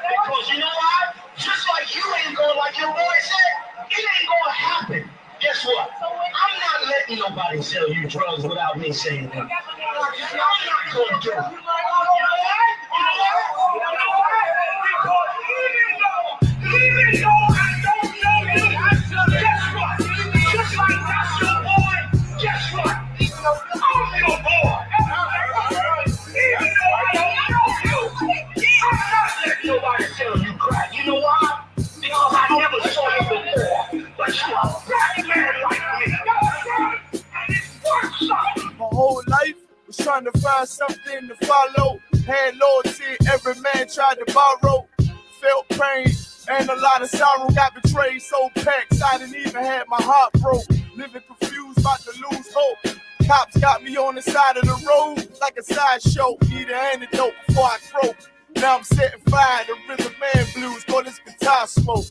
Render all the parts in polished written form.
Because you know why? Just like you ain't going, like your boy said, it ain't going to happen. Guess what? I'm not letting nobody sell you drugs without me saying that. I'm not going to do it. Even though I don't know you, guess what? Just like that's your boy, guess what? I'm your boy. Even though I don't know you, I'm not letting nobody sell you crack. You know why? Because I never saw you before. But you're a black man like me. And it's worth something. My whole life was trying to find something to follow. Had loyalty, every man tried to borrow. Felt pain and a lot of sorrow. Got betrayed, so packed, I didn't even have my heart broke. Living confused, about to lose hope. Cops got me on the side of the road like a sideshow. Need an antidote before I croak. Now I'm setting fire to Rhythm Man Blues, call this guitar smoke.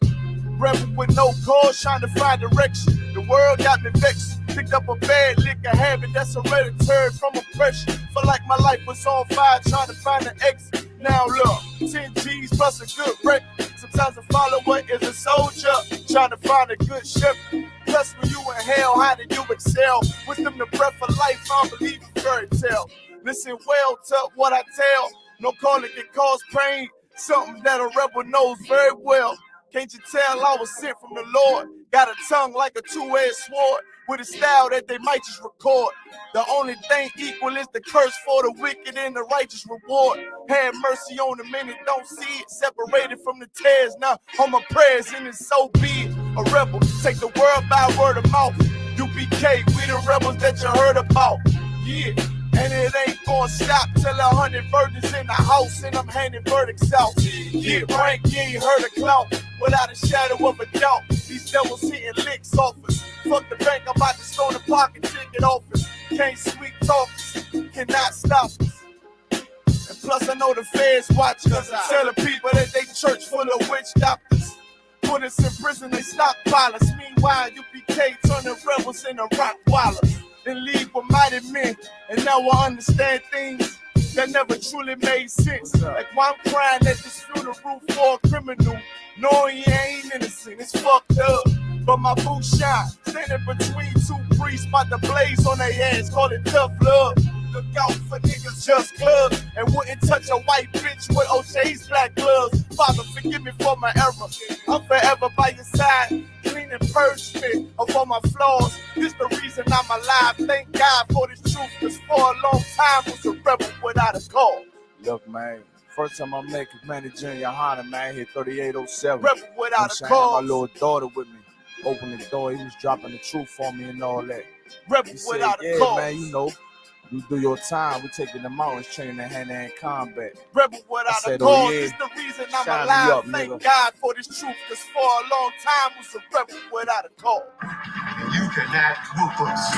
Rebel with no cause, trying to find direction. The world got me vexed. Picked up a bad liquor habit that's hereditary from oppression. Felt like my life was on fire, trying to find an exit. Now look, 10 G's plus a good record. Sometimes a follower is a soldier, trying to find a good shepherd. Plus when you in hell, how did you excel? Wisdom the breath of life, I don't believe in fairy tale. Listen well to what I tell. No calling can cause pain, something that a rebel knows very well. Can't you tell I was sent from the Lord? Got a tongue like a two-edged sword, with a style that they might just record. The only thing equal is the curse for the wicked and the righteous reward. Have mercy on the many, don't see it. Separated from the tares, now on my prayers, and it's so be it. A rebel, take the world by word of mouth. UPK, we the rebels that you heard about. Yeah. And it ain't gonna stop till 100 verdicts in the house and I'm handing verdicts out. Get rank, you ain't heard a clout without a shadow of a doubt. These devils hitting licks off us. Fuck the bank, I'm about to stone the pocket ticket office. Can't sweet talk us, cannot stop us. And plus I know the feds watching us. Telling people that they church full of witch doctors. Put us in prison, they stockpile us. Meanwhile, UPK turning rebels into rock wallers. In league with mighty men, and now I understand things that never truly made sense. Like why I'm crying at this funeral for a criminal, knowing he ain't innocent, it's fucked up. But my boots shine, standing between two priests, about to blaze on their ass, call it tough love. Look out for niggas just cuz, and wouldn't touch a white bitch with OJ's black gloves. Father, forgive me for my error. I'm forever by your side, clean and purge me of all my flaws. This the reason I'm alive. Thank God for this truth, cause for a long time was a rebel without a cause. Look, man, first time I met Commander Junior Hanna, man, hit 3807. Rebel without a cause. My little daughter with me. Opened the door, he was dropping the truth for me and all that. Rebel without a cause. Man, you know. You do your time, we taking the mountains, training in hand-to-hand combat. Rebel without a cause is the reason I'm alive. Up, thank nigga. God for this truth, cause for a long time was a rebel without a cause. And you cannot whoop us.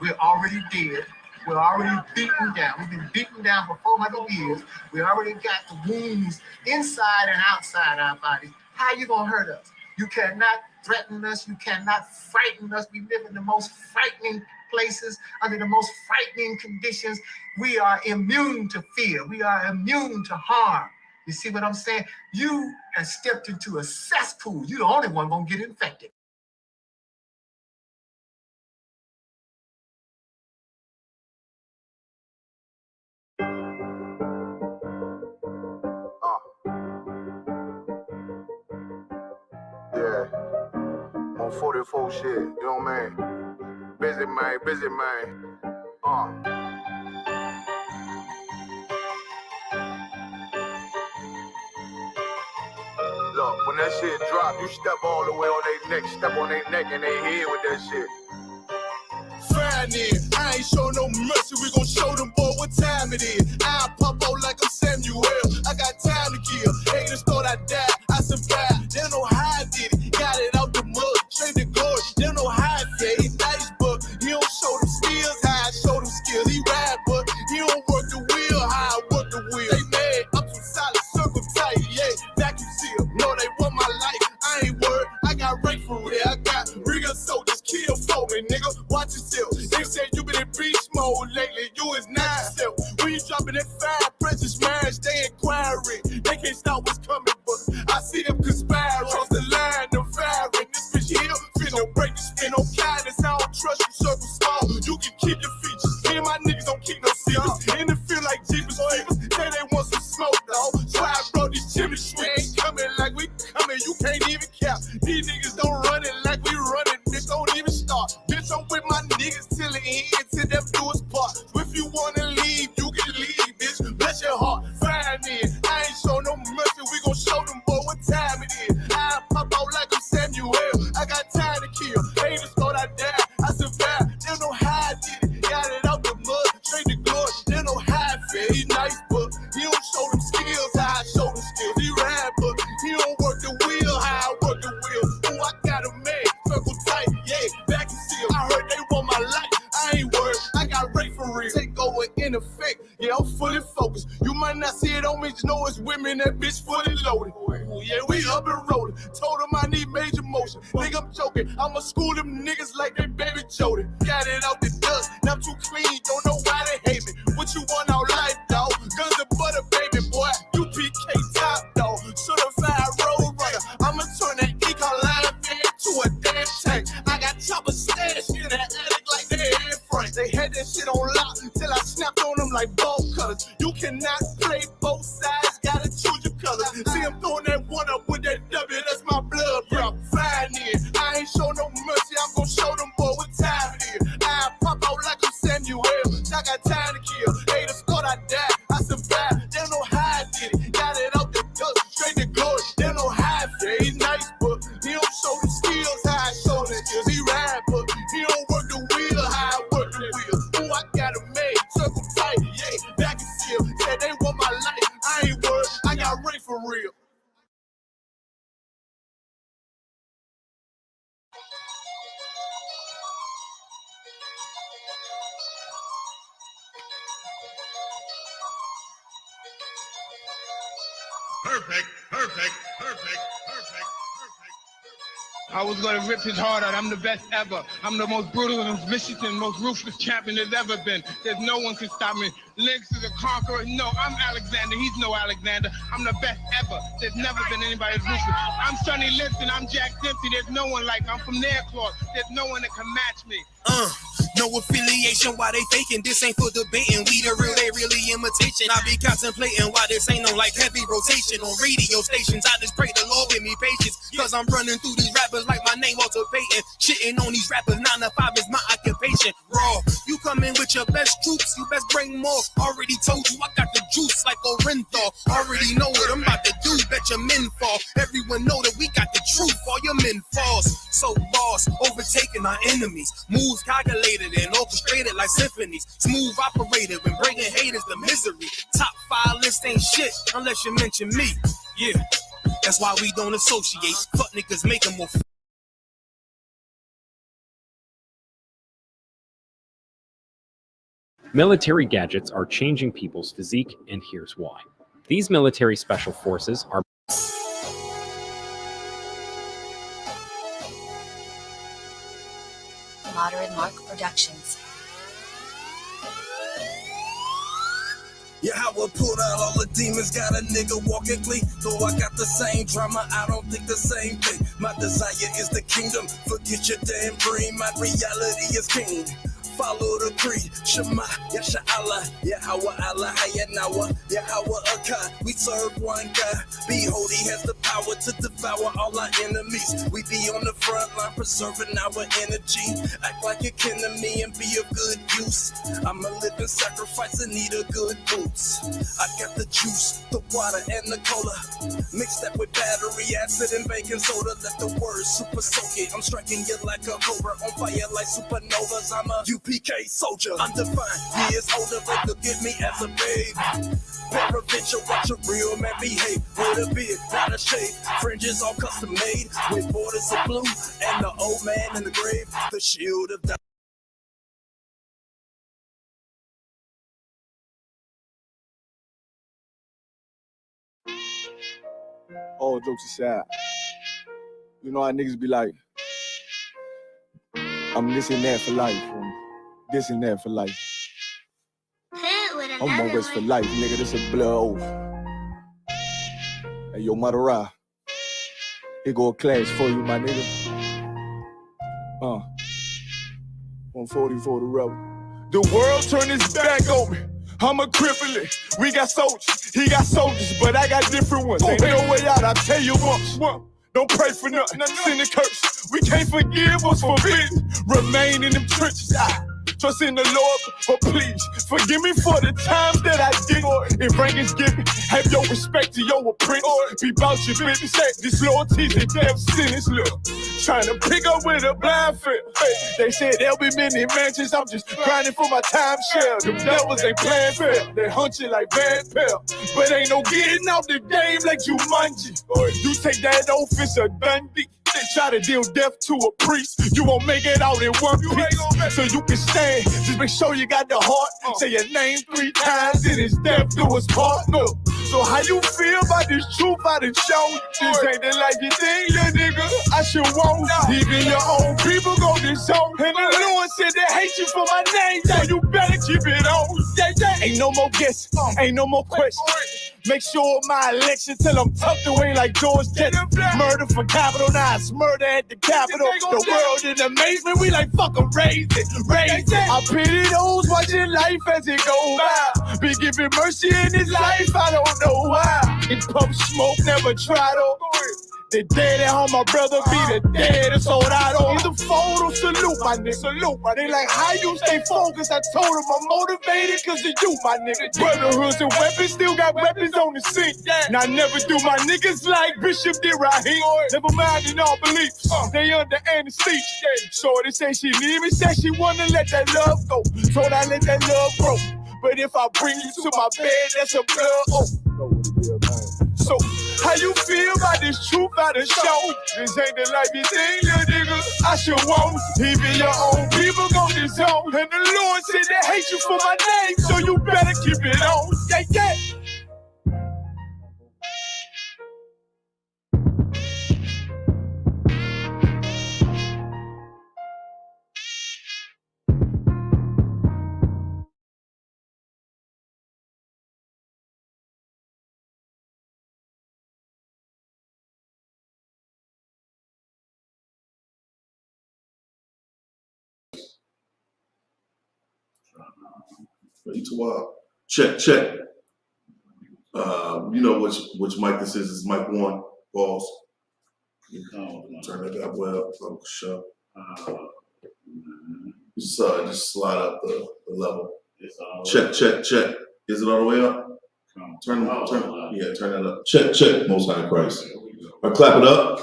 We're already dead. We're already beaten down. We've been beaten down for 400 years. We already got the wounds inside and outside our bodies. How you gonna hurt us? You cannot threaten us. You cannot frighten us. We live in the most frightening places, under the most frightening conditions. We are immune to fear. We are immune to harm. You see what I'm saying? You have stepped into a cesspool. You're the only one gonna get infected. Yeah. On 44 shit, you know what I mean? Busy man, busy man. Look, when that shit drop, you step all the way on their neck, step on their neck and their head with that shit. Friday, I ain't show no mercy, we gon' show them boy what time it is. I pop out like I'm Samuel, I got time to kill. Haters thought I died, I survived. They don't know how I did it, got it out the mud, straight to glory. They don't know how I did it, nice, but he don't show them skills, how I show them skills. He ride, but he don't work the wheel, how I work the wheel. They mad, I'm too solid, circle tight, yeah, vacuum seal. No, they want my life, I ain't worried, I got rank for it, I got real soldiers, kill for me, nigga, watch yourself. They say you been in beast mode lately, you is not yourself. When you dropping that fire, precious marriage, they inquiring. in that bitch fully loaded. Ooh, yeah, we up and rolling. Told them I need major motion. Nigga, I'm joking. I'ma school them niggas like they baby Jody. Got it out the dust, now I'm too clean. Don't know why they hate me. What you want out life, dog? Guns and butter, baby boy. UPK top, dog. Certified road runner. I'ma turn that econ line to a damn tank. I got chopper stash in the attic like they air frame. They had that shit on lock till I snapped on them like ball cutters. You cannot play both sides, gotta choose your colors. See, I'm throwing that one up with that W, that's my blood, bro. Fine in. I ain't show no mercy, I'm gonna show them boy what time it is. I pop out like I'm Samuel. I got time to kill. Haters thought I died, I survived. They don't know how I did it. Got it out the dust, straight to glory. They don't know how I feel. He's nice, but he don't show the skills how I show the skills. He ride, but he don't work the wheel how I work the wheel. Ooh, I got a made, circle tight, yeah, back and still. Said they want my life, I ain't worried, I got Ray for real. Perfect. I was gonna rip his heart out. I'm the best ever. I'm the most brutal and vicious and most ruthless champion there's ever been. There's no one can stop me. Lynx is a conqueror. No, I'm Alexander. He's no Alexander. I'm the best ever. There's never been anybody as ruthless. I'm Sonny Liston. I'm Jack Dempsey. There's no one like me. I'm from their cloth. There's no one that can match me. No affiliation, why they faking? This ain't for debating. We the real, they really imitation. I be contemplating why this ain't no like heavy rotation on radio stations. I just pray the Lord give me patience, cause I'm running through these rappers like my name Walter Payton. Shitting on these rappers, 9 to 5 is my occupation. Raw, you come in with your best troops, you best bring more. Already told you I got the juice like Orenthal. Already know what I'm about to do, bet your men fall. Everyone know that we got the truth, all your men falls. So boss, overtaking our enemies. Moves calculated and orchestrated like symphonies. Smooth operated when bringing haters to misery. Top 5 list ain't shit unless you mention me. Yeah, that's why we don't associate. Fuck niggas make them more. Military gadgets are changing people's physique, and here's why. These military special forces are Moderate Mark Productions. Yeah, how I pulled out all the demons, got a nigga walking clean. Though I got the same drama, I don't think the same thing. My desire is the kingdom, forget your damn dream. My reality is king. Follow the creed, Shema, Yasha Allah, Yahweh Allah, Hayanawa, Yahweh Akkad. We serve one God. Behold, He has the power to devour all our enemies. We be on the front line, preserving our energy. Act like you're kin to me and be of good use. I'm a living sacrifice and need a good boots. I got the juice, the water, and the cola. Mix that with battery acid and baking soda. Let the words super soak it. I'm striking you like a cobra, on fire like supernovas. I'm a UPK soldier, undefined, years older, but look at me as a babe. Paraventure, watch a real man behave. With a beard, not a shave, fringes all custom made, with borders of blue, and the old man in the grave, the shield of the All jokes aside, you know how niggas be like, I'm this and that for life, this and that for life. I'm always for life, nigga. This a blood oath. Hey, yo, Madara. Here go a class for you, my nigga. 140 for the rebel. The world turned its back on me. I'm a crippling. We got soldiers. He got soldiers, but I got different ones. Ain't no way out. I tell you once. Don't pray for nothing. Send a curse. We can't forgive what's forbidden. Remain in them trenches. Trust in the Lord, but please forgive me for the times that I did. If rank is given, have your respect to your apprentice. Be about your business. This loyalty's a death sentence. Look, trying to pick up with a blind fit. They said there'll be many mansions. I'm just grinding for my time share. The devils ain't playing fair. They hunt you like bad pal, but ain't no getting out the game like you manji. Or if you take that oath, it's a Dundee. They try to deal death to a priest. You won't make it out in one piece. So you can stand. Just make sure you got the heart. Say your name 3 times, and it's death do us part. No. So how you feel about this truth I done shown? This ain't the life you think, little nigga. I should want. Even your own people go disown. And the Lord said they hate you for my name, so you better keep it on. Ain't no more guessing, ain't no more questions. Make sure my election till I'm tucked away like George Jetson. Murder for capital, now it's murder at the Capitol. The world in amazement, we like fuck 'em, raise it, raise it. I pity those watching life as it goes by. Be giving mercy in this life, I don't know why. In pump smoke, never try to. The dead at home, my brother be the dead and sold out on the photo. Salute, my nigga. Salute, my nigga. They like, how you stay focused? I told him I'm motivated because of you, my nigga. Brotherhoods and weapons, still got weapons on the scene. And I never do my niggas like Bishop did Raheem. Never mind in all beliefs, they under anesthesia. Shorty say she need me, said she wanna let that love go. So I let that love grow. But if I bring you to my bed, that's a blood. So, how you feel about this truth I done shown? This ain't the life you think, little nigga. I should want. Even your own people go disown. And the Lord said they hate you for my name, so you better keep it on. Yeah, yeah. Ready to check, check. You know which mic this is. It's mic 1. Pause. Turn that up well. Sure. Just slide up the level. Check, check, check. Is it all the way up? Turn that up. Check, check. Most High Christ. All right, clap it up.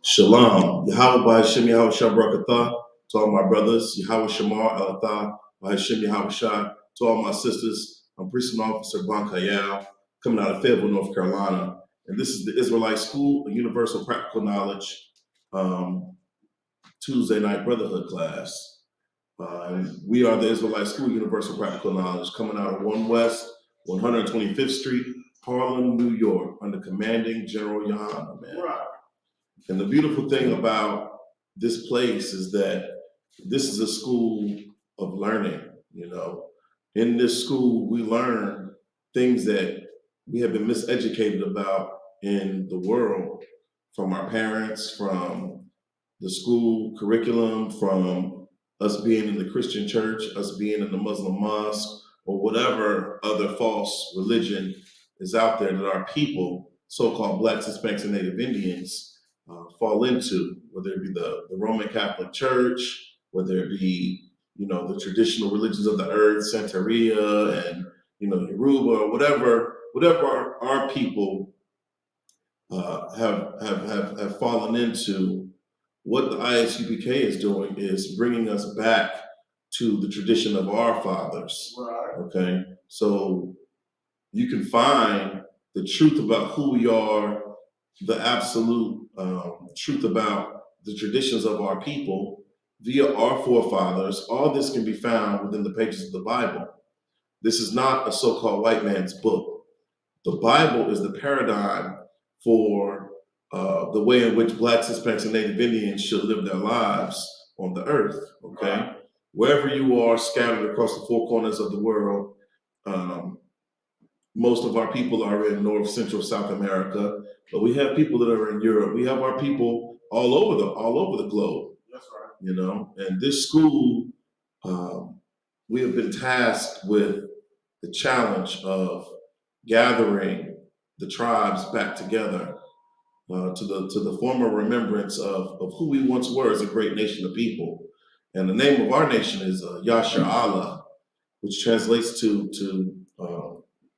Shalom. Yahweh B'Hashem Yahweh Shabrakatah. To all my brothers, Yahweh Shamar Elatah, B'Hashem Yahweh Shai. To all my sisters, I'm Precinct Officer Bankayal, coming out of Fayetteville, North Carolina. And this is the Israelite School of Universal Practical Knowledge Tuesday night Brotherhood class. And we are the Israelite School of Universal Practical Knowledge, coming out of 1 West, 125th Street, Harlem, New York, under Commanding General Yohana, man. Right. And the beautiful thing about this place is that this is a school of learning, you know. In this school, we learn things that we have been miseducated about in the world, from our parents, from the school curriculum, from us being in the Christian church, us being in the Muslim mosque, or whatever other false religion is out there that our people, so-called Blacks, Hispanics, and Native Indians, fall into, whether it be the Roman Catholic Church, whether it be, you know, the traditional religions of the earth, Santeria and, you know, Yoruba, or whatever our people have fallen into. What the ISUPK is doing is bringing us back to the tradition of our fathers. Right. Okay, so you can find the truth about who we are, the absolute truth about the traditions of our people via our forefathers. All this can be found within the pages of the Bible. This is not a so-called white man's book. The Bible is the paradigm for the way in which Blacks, Hispanics, and Native Indians should live their lives on the earth, okay? Right. Wherever you are scattered across the 4 corners of the world, most of our people are in North, Central, South America, but we have people that are in Europe. We have our people all over the globe. That's right. You know, and this school, we have been tasked with the challenge of gathering the tribes back together to the former remembrance of who we once were as a great nation of people. And the name of our nation is Yasha Allah, which translates to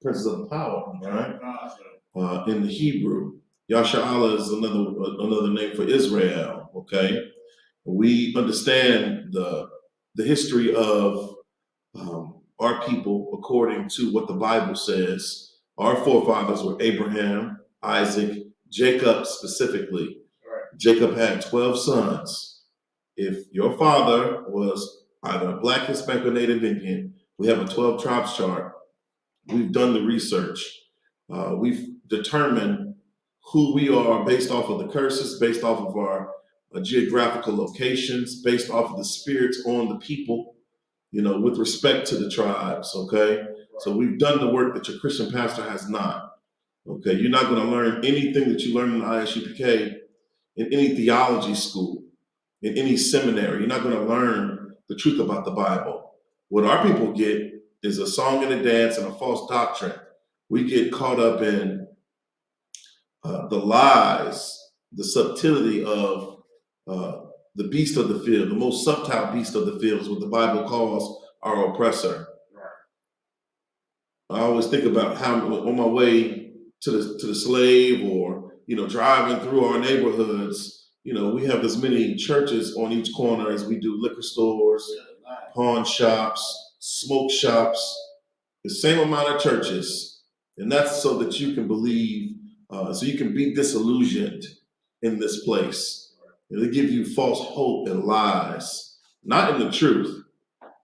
Princess of Power, right? In the Hebrew, Yasha Allah is another name for Israel. Okay, we understand the history of our people according to what the Bible says. Our forefathers were Abraham, Isaac, Jacob specifically. Right. Jacob had 12 sons. If your father was either a Black, Hispanic, or Native Indian, We have a 12 tribes chart. We've done the research. We've determined who we are based off of the curses, based off of our geographical locations, based off of the spirits on the people, you know, with respect to the tribes, okay? So we've done the work that your Christian pastor has not, okay? You're not gonna learn anything that you learn in the ISUPK in any theology school, in any seminary. You're not gonna learn the truth about the Bible. What our people get is a song and a dance and a false doctrine. We get caught up in the lies, the subtlety of the beast of the field, the most subtle beast of the field is what the Bible calls our oppressor. I always think about how on my way to the slave, or, you know, driving through our neighborhoods, you know, we have as many churches on each corner as we do liquor stores, pawn shops, smoke shops, the same amount of churches. And that's so that you can believe, so you can be disillusioned in this place. You know, they give you false hope and lies, not in the truth.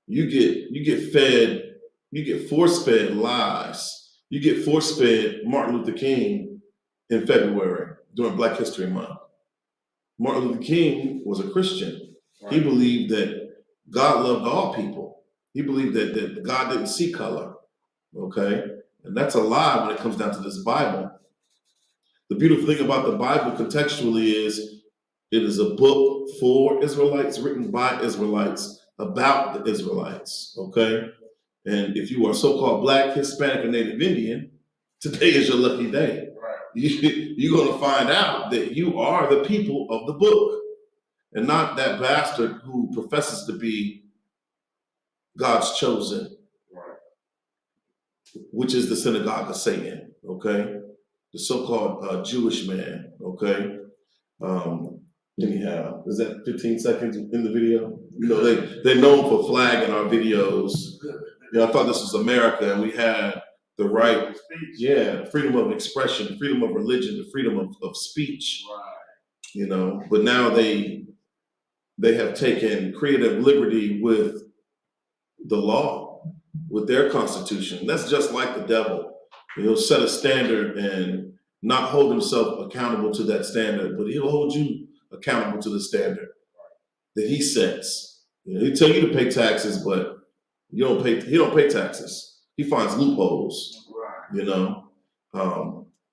You get fed, you get force-fed lies. You get force-fed Martin Luther King in February during Black History Month. Martin Luther King was a Christian. He believed that God loved all people. He believed that God didn't see color, okay? And that's a lie when it comes down to this Bible. The beautiful thing about the Bible contextually is it is a book for Israelites, written by Israelites, about the Israelites, okay? And if you are so-called Black, Hispanic, or Native Indian, today is your lucky day. You're gonna find out that you are the people of the book, and not that bastard who professes to be God's chosen, which is the synagogue of Satan, okay? The so-called Jewish man, okay? Anyhow, is that 15 seconds in the video? You know, they're known for flagging our videos. You know, I thought this was America and we had the right, yeah, freedom of expression, freedom of religion, the freedom of speech, you know, but now they have taken creative liberty with the law, with their constitution. That's just like the devil. He'll set a standard and not hold himself accountable to that standard, but he'll hold you accountable to the standard that he sets. You know, he'll tell you to pay taxes, but he don't pay taxes. He finds loopholes, you know.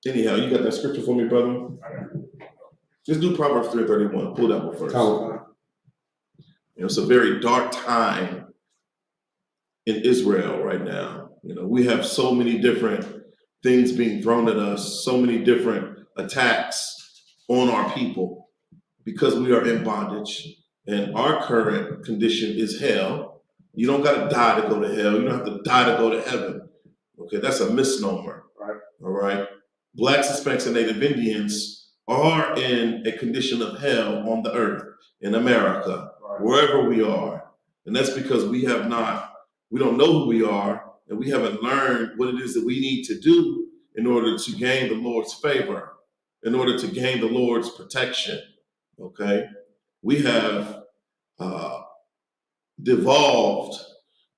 Anyhow, you got that scripture for me, brother? Just do Proverbs 3:31. Pull that one first. You know, it's a very dark time in Israel right now. You know, we have so many different things being thrown at us, so many different attacks on our people because we are in bondage. And our current condition is hell. You don't got to die to go to hell. You don't have to die to go to heaven. Okay, that's a misnomer. All right. Blacks, Hispanics, and Native Indians are in a condition of hell on the earth, in America, wherever we are. And that's because we don't know who we are, and we haven't learned what it is that we need to do in order to gain the Lord's favor, in order to gain the Lord's protection, okay? We have devolved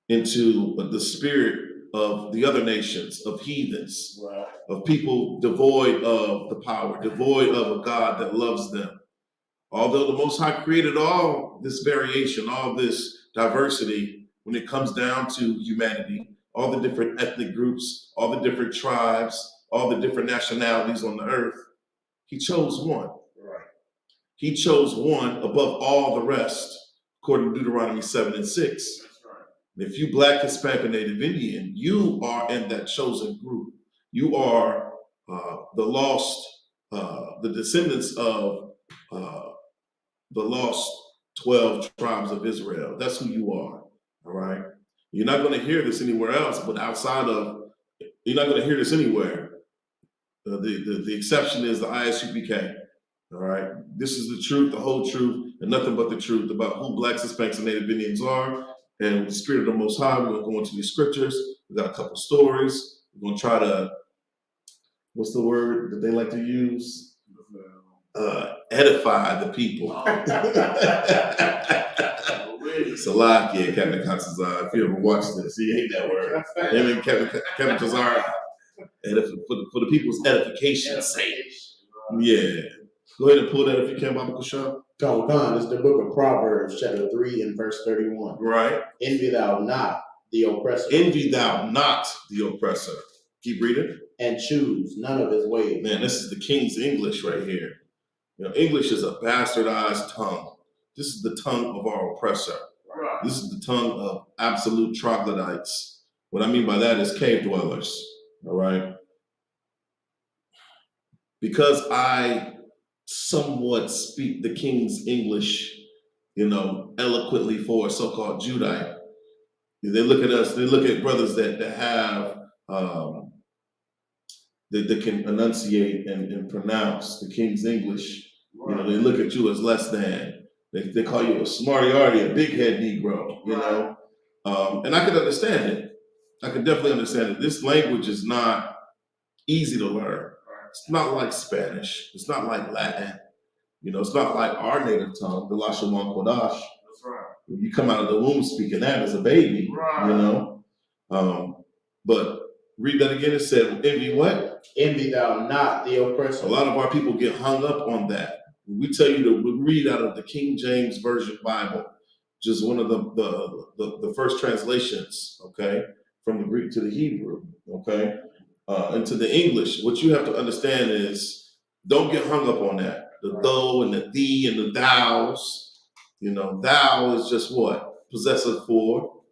into the spirit of the other nations, of heathens, of people devoid of the power, devoid of a God that loves them. Although the Most High created all this variation, all this diversity, when it comes down to humanity, all the different ethnic groups, all the different tribes, all the different nationalities on the earth, he chose one. He chose one above all the rest, according to Deuteronomy 7:6. And if you Black, Hispanic, and Native Indian, you are in that chosen group. You are the lost, the descendants of the lost 12 tribes of Israel. That's who you are, all right? You're not gonna hear this anywhere else, but you're not gonna hear this anywhere. The exception is the ISUPK, all right? This is the truth, the whole truth, and nothing but the truth about who Blacks, Hispanics, and Native Indians are. And with the Spirit of the Most High, we're gonna go into these scriptures. We got a couple stories. We're gonna try to, what's the word that they like to use? Edify the people. Salakia, Captain Katsazar. If you ever watch this, he hate that word. Him and Captain Tazar, for the people's edification's sake. Yeah. Go ahead and pull that if you can, Baba Kusha. Khan is the book of Proverbs, chapter 3 and verse 31. Right. Envy thou not the oppressor. Envy thou not the oppressor. Keep reading. And choose none of his ways. Man, this is the King's English right here. You know, English is a bastardized tongue. This is the tongue of our oppressor. This is the tongue of absolute troglodytes. What I mean by that is cave dwellers. All right. Because I somewhat speak the King's English, you know, eloquently for a so-called Judite. They look at us, they look at brothers that have, that can enunciate and pronounce the King's English. You know, they look at you as less than. They call you a smarty-arty, a big head Negro, you know? And I could understand it. I could definitely understand it. This language is not easy to learn. It's not like Spanish. It's not like Latin. You know, it's not like our native tongue, the Lashawan Kodash. That's right. You come out of the womb speaking that as a baby, you know? But read that again. It said, envy what? Envy thou not the oppressor. A lot of our people get hung up on that. We tell you to read out of the King James Version Bible, just one of the first translations, okay, from the Greek to the Hebrew, okay, and to the English. What you have to understand is, don't get hung up on that. The though and the thee and the thous. You know, thou is just what? Possessive for.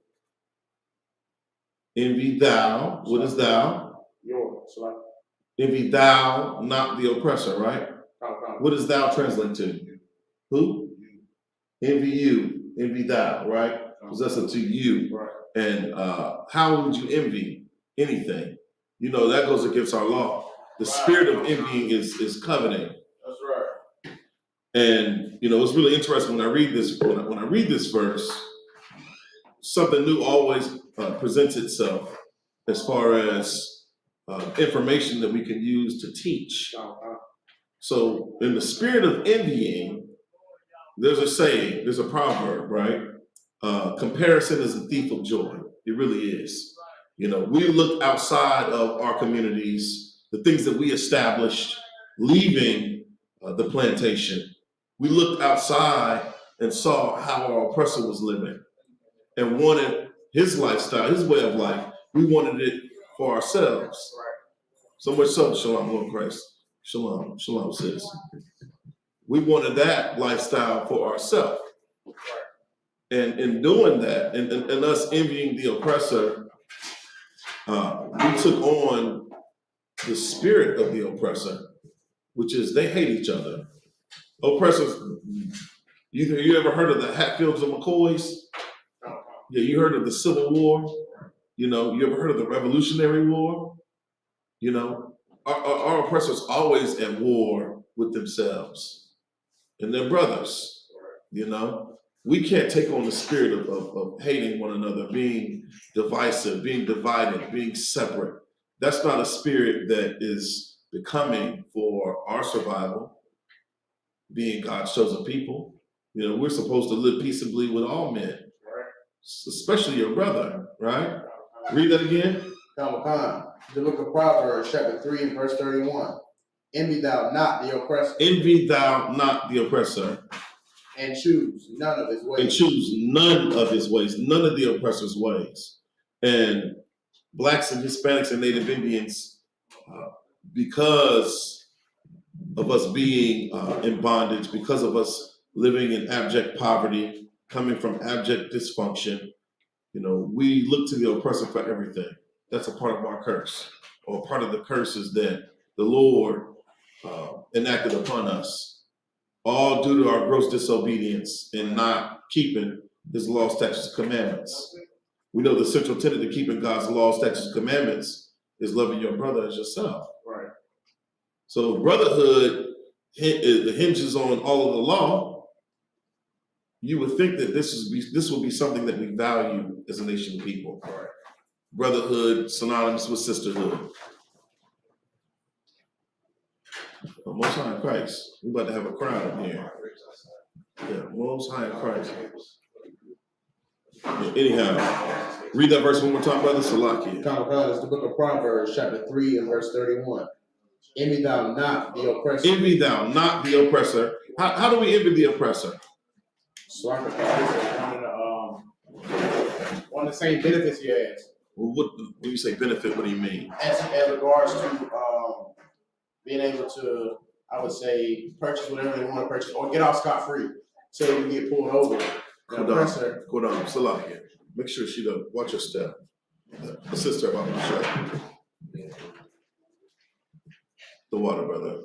Envy thou. What is thou? Yours. Envy thou not the oppressor, right? What does thou translate to? Who? Envy you. Envy thou, right? Possessive to you. Right. And how would you envy anything? You know, that goes against our law. The spirit of envying is coveting. That's right. And you know, it's really interesting when I read this. When I read this verse, something new always presents itself as far as information that we can use to teach. So, in the spirit of envying, there's a saying, there's a proverb, right? Comparison is a thief of joy. It really is. You know, we look outside of our communities, the things that we established, leaving the plantation. We looked outside and saw how our oppressor was living and wanted his lifestyle, his way of life. We wanted it for ourselves. So much so, Shalom, Lord Christ. Shalom, shalom, sis. We wanted that lifestyle for ourselves. And in doing that, and us envying the oppressor, we took on the spirit of the oppressor, which is they hate each other. Oppressors, you ever heard of the Hatfields and McCoys? Yeah, you heard of the Civil War? You know, you ever heard of the Revolutionary War? You know, our oppressors always at war with themselves and their brothers. You know, we can't take on the spirit of hating one another, being divisive, being divided, being separate. That's not a spirit that is becoming for our survival, being God's chosen people. You know, we're supposed to live peaceably with all men, especially your brother, right? Read that again. The book of Proverbs, chapter 3 and verse 31. Envy thou not the oppressor. Envy thou not the oppressor. And choose none of his ways. And choose none of his ways, none of the oppressor's ways. And Blacks and Hispanics and Native Indians, because of us being in bondage, because of us living in abject poverty, coming from abject dysfunction, you know, we look to the oppressor for everything. That's a part of our curse, or part of the curses that the Lord enacted upon us, all due to our gross disobedience and not keeping his law, statutes, and commandments. We know the central tenet of keeping God's law, statutes, and commandments is loving your brother as yourself. Right. So brotherhood hinges on all of the law. You would think that this would be something that we value as a nation of people. Right. Brotherhood synonymous with sisterhood. Most High in Christ. We're about to have a crowd in here. Yeah, Most High in Christ. Anyhow, read that verse one more time, brother. Salaki. Kamikaze, it's the book of Proverbs, chapter 3 and verse 31. Envy thou not the oppressor. Envy thou not the oppressor. How do we envy the oppressor? So I could one of the same benefits he has. Well, when you say benefit, what do you mean? As regards to being able to, I would say, purchase whatever they want to purchase or get off scot-free. So you get pulled over. The oppressor. Go down. Salaki. Make sure she doesn't watch her step. Assist her about the show. The water, brother.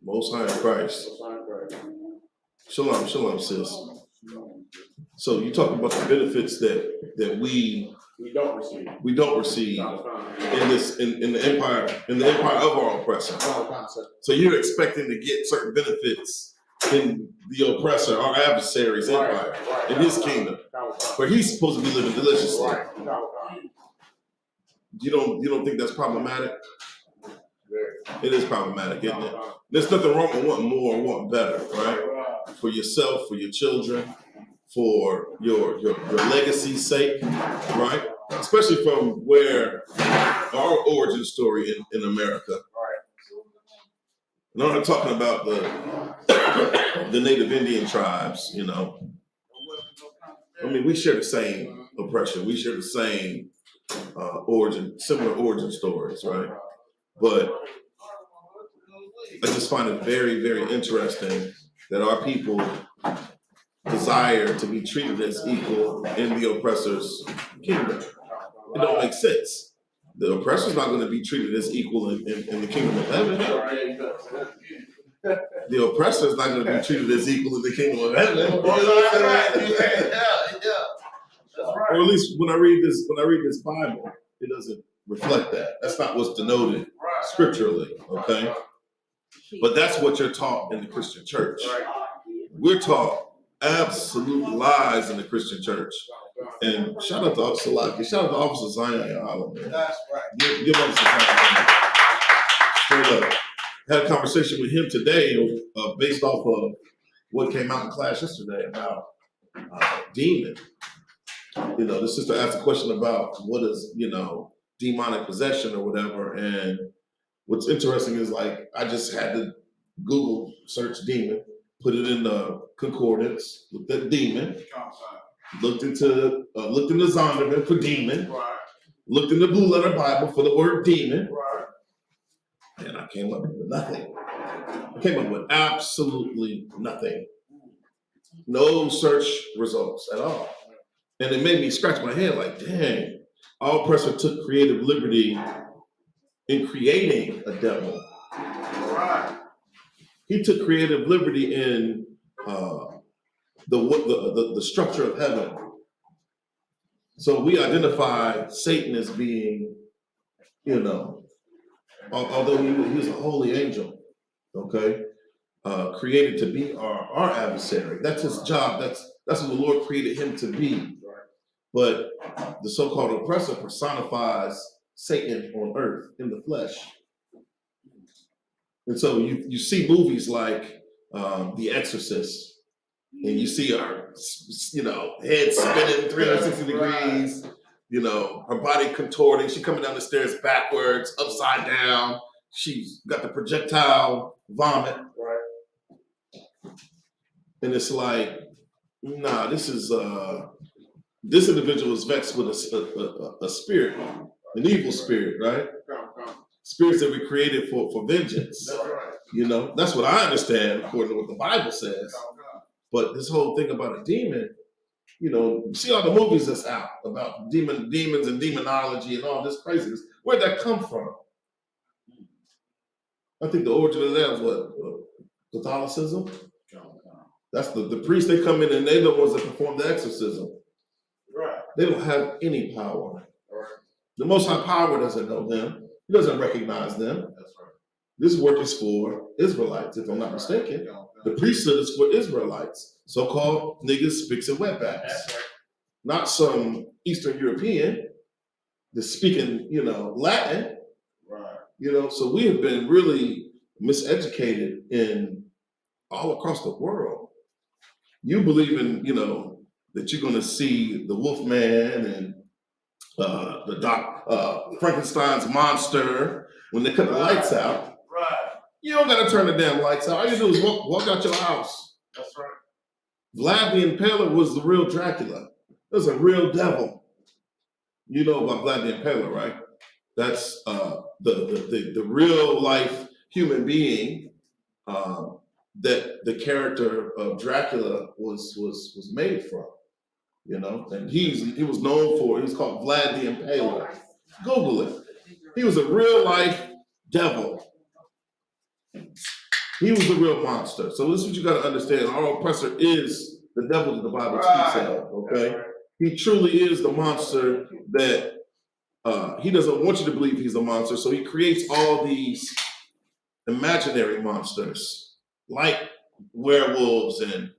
Most High in Christ. Shalom, shalom, sis. So you talking about the benefits that we don't receive in the empire of our oppressor. So you're expecting to get certain benefits in the oppressor, our adversary's empire, in his kingdom, where he's supposed to be living deliciously. You don't think that's problematic? It is problematic, isn't it? There's nothing wrong with wanting more or wanting better, right? For yourself, for your children, for your legacy's sake, right? Especially from where our origin story in America. And I'm not talking about the Native Indian tribes, you know. I mean, we share the same oppression. We share the same similar origin stories, right? But I just find it very, very interesting that our people desire to be treated as equal in the oppressor's kingdom. It don't make sense. The oppressor's not going to be treated as equal in the kingdom of heaven. The oppressor's not going to be treated as equal in the kingdom of heaven. Or at least when I read this Bible, it doesn't reflect that. That's not what's denoted scripturally, okay? But that's what you're taught in the Christian church. We're taught absolute lies in the Christian church. And shout out to Salaki, shout out to Officer Zion Island, man. That's right. Give him some time. Straight up. Had a conversation with him today based off of what came out in class yesterday about demon. You know, the sister asked a question about what is, you know, demonic possession or whatever. And what's interesting is, like, I just had to Google search demon, put it in the concordance with that demon, looked in the Zondervan for demon, looked in the Blue Letter Bible for the word demon, and I came up with nothing. I came up with absolutely nothing. No search results at all. And it made me scratch my head like, dang, our oppressor took creative liberty in creating a devil. He took creative liberty in the structure of heaven. So we identify Satan as being, you know, although he was a holy angel, okay, created to be our adversary. That's his job. That's what the Lord created him to be. But the so-called oppressor personifies Satan on earth in the flesh. And so you see movies like The Exorcist, and you see her, you know, head spinning 360 degrees, you know, her body contorting. She coming down the stairs backwards, upside down. She's got the projectile vomit. And it's like, nah, this individual is vexed with a spirit, an evil spirit, right? Spirits that we created for vengeance. You know, that's what I understand according to what the Bible says. But this whole thing about a demon, you know, see all the movies that's out about demons and demonology and all this craziness. Where'd that come from? I think the origin of that is what? Catholicism? That's the priests, they come in and they're the ones that perform the exorcism. They don't have any power. The Most High Power doesn't know them. He doesn't recognize them. This work is for Israelites, if I'm not mistaken. The priesthood is for Israelites, so-called niggas, spicks, and wetbacks. Not some Eastern European that's speaking, you know, Latin. You know, so we have been really miseducated in all across the world. You believe in, you know, that you're going to see the Wolfman and Frankenstein's monster when they cut the lights out. Right. You don't got to turn the damn lights out. All you do is walk out your house. That's right. Vlad the Impaler was the real Dracula. There's a real devil. You know about Vlad the Impaler, right? That's the real life human being that the character of Dracula was made from. You know, and he was known for. He's called Vlad the Impaler. Google it. He was a real life devil. He was a real monster. So this is what you got to understand. Our oppressor is the devil that the Bible speaks of. Okay, he truly is the monster that he doesn't want you to believe he's a monster. So he creates all these imaginary monsters like werewolves and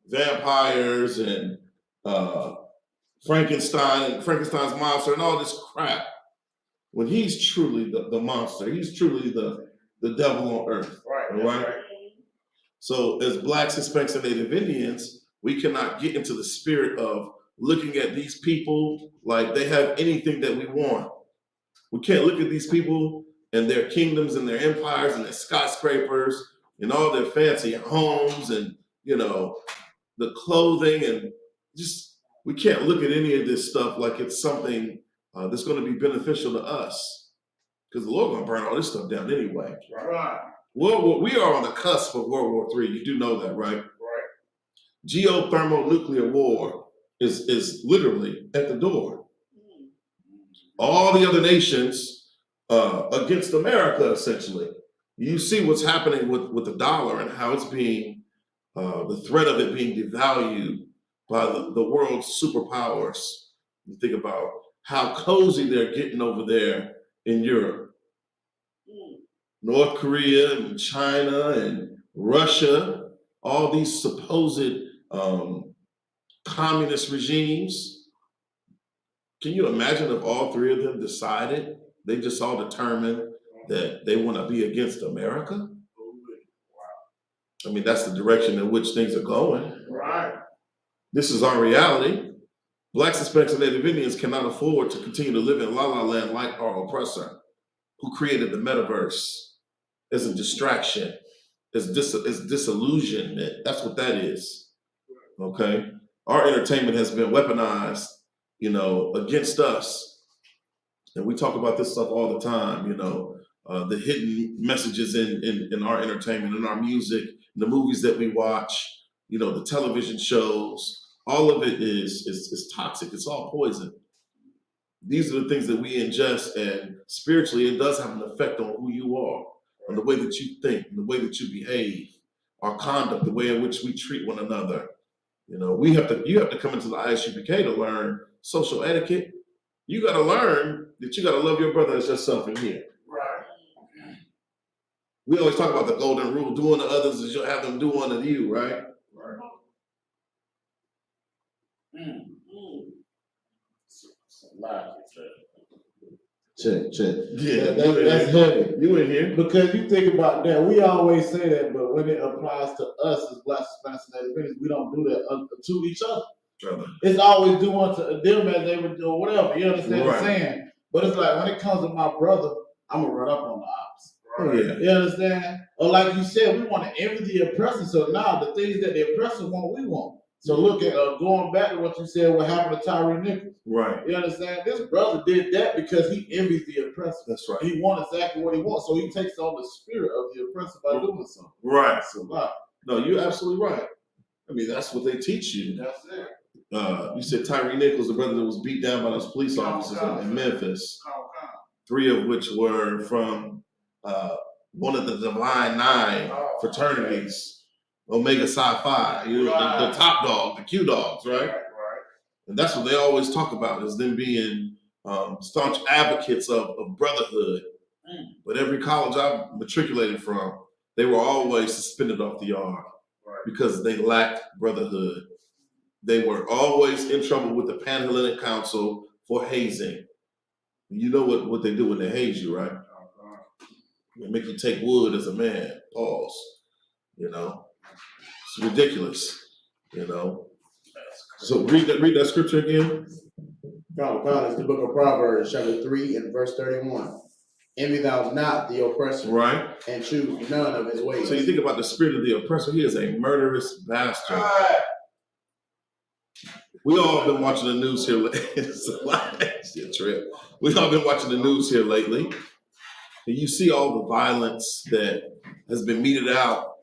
vampires and Frankenstein and Frankenstein's monster and all this crap. When he's truly the monster, he's truly the devil on earth. Right. So as Blacks, Hispanics, and Native Indians, we cannot get into the spirit of looking at these people like they have anything that we want. We can't look at these people and their kingdoms and their empires and their skyscrapers and all their fancy homes and the clothing and just we can't look at any of this stuff like it's something that's going to be beneficial to us, because the Lord going to burn all this stuff down anyway. Right. We are on the cusp of World War III. You do know that, right? Right. Geothermonuclear war is literally at the door. All the other nations against America, essentially. You see what's happening with the dollar and how it's being, the threat of it being devalued by the world's superpowers. You think about how cozy they're getting over there in Europe. North Korea and China and Russia, all these supposed communist regimes. Can you imagine if all three of them decided, they just all determined that they want to be against America? I mean, that's the direction in which things are going. Right. This is our reality. Blacks, Hispanics, and Native Indians cannot afford to continue to live in la-la land like our oppressor, who created the metaverse as a distraction, as disillusionment. That's what that is. Okay? Our entertainment has been weaponized, against us. And we talk about this stuff all the time, the hidden messages in our entertainment, in our music, the movies that we watch, the television shows, all of it is toxic. It's all poison. These are the things that we ingest, and spiritually, it does have an effect on who you are, on the way that you think, and the way that you behave, our conduct, the way in which we treat one another. You have to come into the Isupk to learn social etiquette. You got to learn that you got to love your brother as yourself in here. Right. We always talk about the golden rule: do unto others as you'll have them do unto you. Right. Right. Check. Yeah, that's heavy. You in here? Because you think about that, we always say that, but when it applies to us as Blacks, Hispanics, and Native Indians, we don't do that to each other. Brother. It's always do unto them as they would do, or whatever. You understand what I'm Right. saying? But it's like when it comes to my brother, I'm gonna run up on the ops. Oh, yeah. You understand? Or like you said, we want to envy the oppressor. So now the things that the oppressor want, we want. So look at going back to what you said, what happened to Tyree Nichols. Right. You understand? This brother did that because he envies the oppressor. That's right. He wants exactly what he wants. So he takes on the spirit of the oppressor by doing something. Right. So, like, No, you're absolutely right. I mean, that's what they teach you. that's it. You said Tyree Nichols, the brother that was beat down by those police officers in Memphis, Calm. 3 of which were from one of the Divine 9 fraternities, Omega Psi Phi, the top dog, the Q dogs, right? Right. And that's what they always talk about, is them being staunch advocates of brotherhood. But every college I matriculated from, they were always suspended off the yard because they lacked brotherhood. They were always in trouble with the Panhellenic Council for hazing. You know what they do when they haze you, right? They make you take wood as a man. Pause. It's ridiculous. So read that scripture again. It's the book of Proverbs, chapter 3 and verse 31. Envy thou not the oppressor, Right. and choose none of his ways. So you think about the spirit of the oppressor, he is a murderous bastard. We all been watching the news here We all been watching the news here lately. And you see all the violence that has been meted out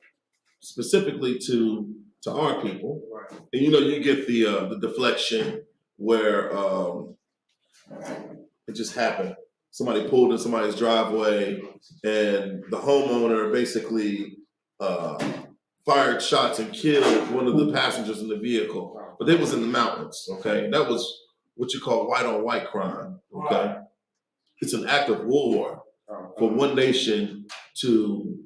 specifically to our people. Right. And you know, you get the deflection where it just happened. Somebody pulled in somebody's driveway and the homeowner basically fired shots and killed one of the passengers in the vehicle. But they was in the mountains, okay? That was what you call white on white crime, okay? It's an act of war for one nation to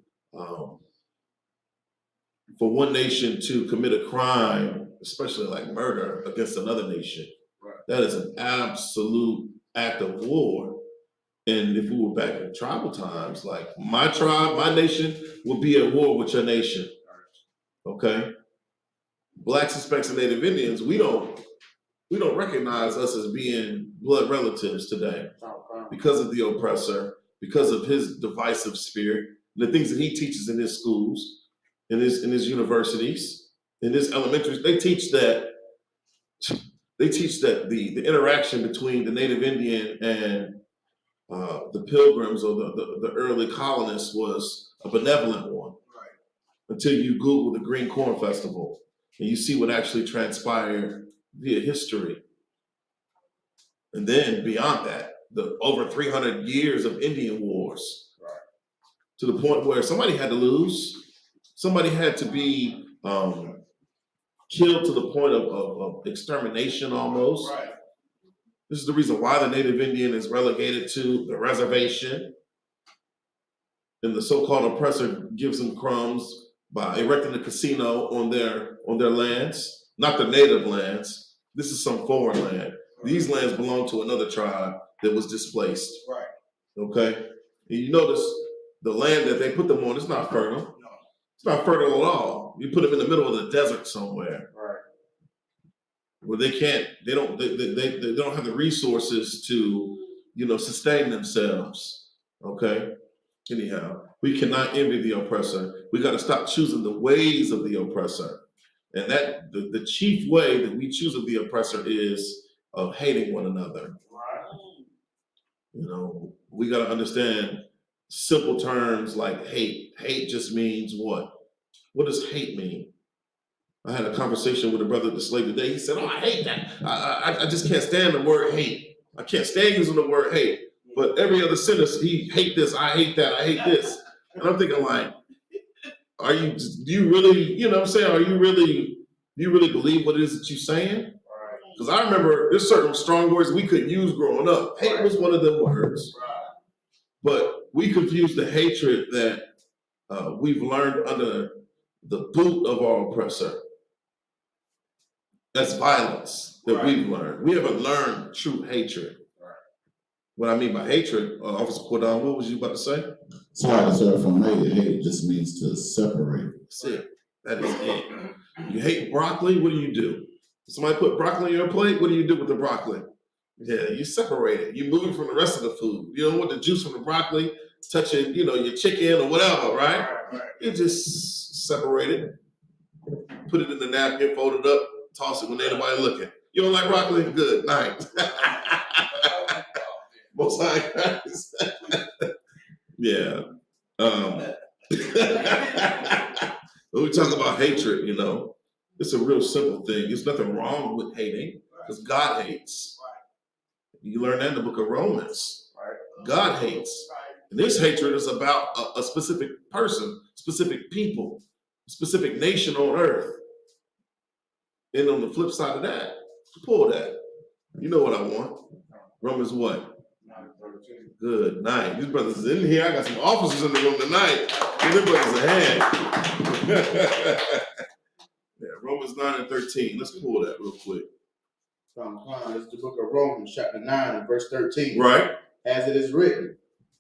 commit a crime, especially like murder, against another nation. That is an absolute act of war. And if we were back in tribal times, like my tribe, my nation would be at war with your nation. Okay? Blacks, Hispanics, and Native Indians, we don't recognize us as being blood relatives today because of the oppressor, because of his divisive spirit, the things that he teaches in his schools, in his universities, in his elementaries. They teach that the interaction between the Native Indian and the Pilgrims or the early colonists was a benevolent one. Right. Until you Google the Green Corn Festival and you see what actually transpired via history. And then beyond that, the over 300 years of Indian wars. Right. To the point where somebody had to lose, somebody had to be killed to the point of extermination almost. Right. This is the reason why the Native Indian is relegated to the reservation. And the so-called oppressor gives them crumbs by erecting a casino on their lands, not the native lands. This is some foreign land. These lands belong to another tribe that was displaced. Right. Okay? And you notice the land that they put them on is not fertile. No. It's not fertile at all. You put them in the middle of the desert somewhere. Right. Where they don't have the resources to, sustain themselves. Okay? Anyhow, we cannot envy the oppressor. We got to stop choosing the ways of the oppressor. And that the chief way that we choose of the oppressor is of hating one another. We got to understand simple terms like hate. Hate just means what? What does hate mean? I had a conversation with a brother at the slave today. He said, "Oh, I hate that. I just can't stand the word hate. I can't stand using the word hate. But every other sentence, he hate this, I hate that, I hate this." And I'm thinking like, do you really believe what it is that you're saying? Because I remember there's certain strong words we couldn't use growing up. Hate was one of them words. But we confuse the hatred that we've learned under the boot of our oppressor. That's violence that we've learned. We haven't learned true hatred. What I mean by hatred, Officer Cordon, what was you about to say? So I said from hate just means to separate. That's it. That is it. You hate broccoli, what do? Somebody put broccoli on your plate, what do you do with the broccoli? Yeah, you separate it. You move it from the rest of the food. You don't want the juice from the broccoli touching, your chicken or whatever, right? You just separate it, put it in the napkin, fold it up, toss it when ain't nobody looking. You don't like broccoli? Good night. Most high guys. Yeah. When we talk about hatred, it's a real simple thing. There's nothing wrong with hating because God hates. You learn that in the book of Romans. God hates. And this hatred is about a specific person, specific people, specific nation on earth. And on the flip side of that, pull that. You know what I want. Romans what? Good night. These brothers is in here. I got some officers in the room tonight. Give them brothers a hand. Yeah, Romans 9 and 13. Let's pull that real quick. It's the book of Romans, chapter 9 and verse 13. Right. As it is written,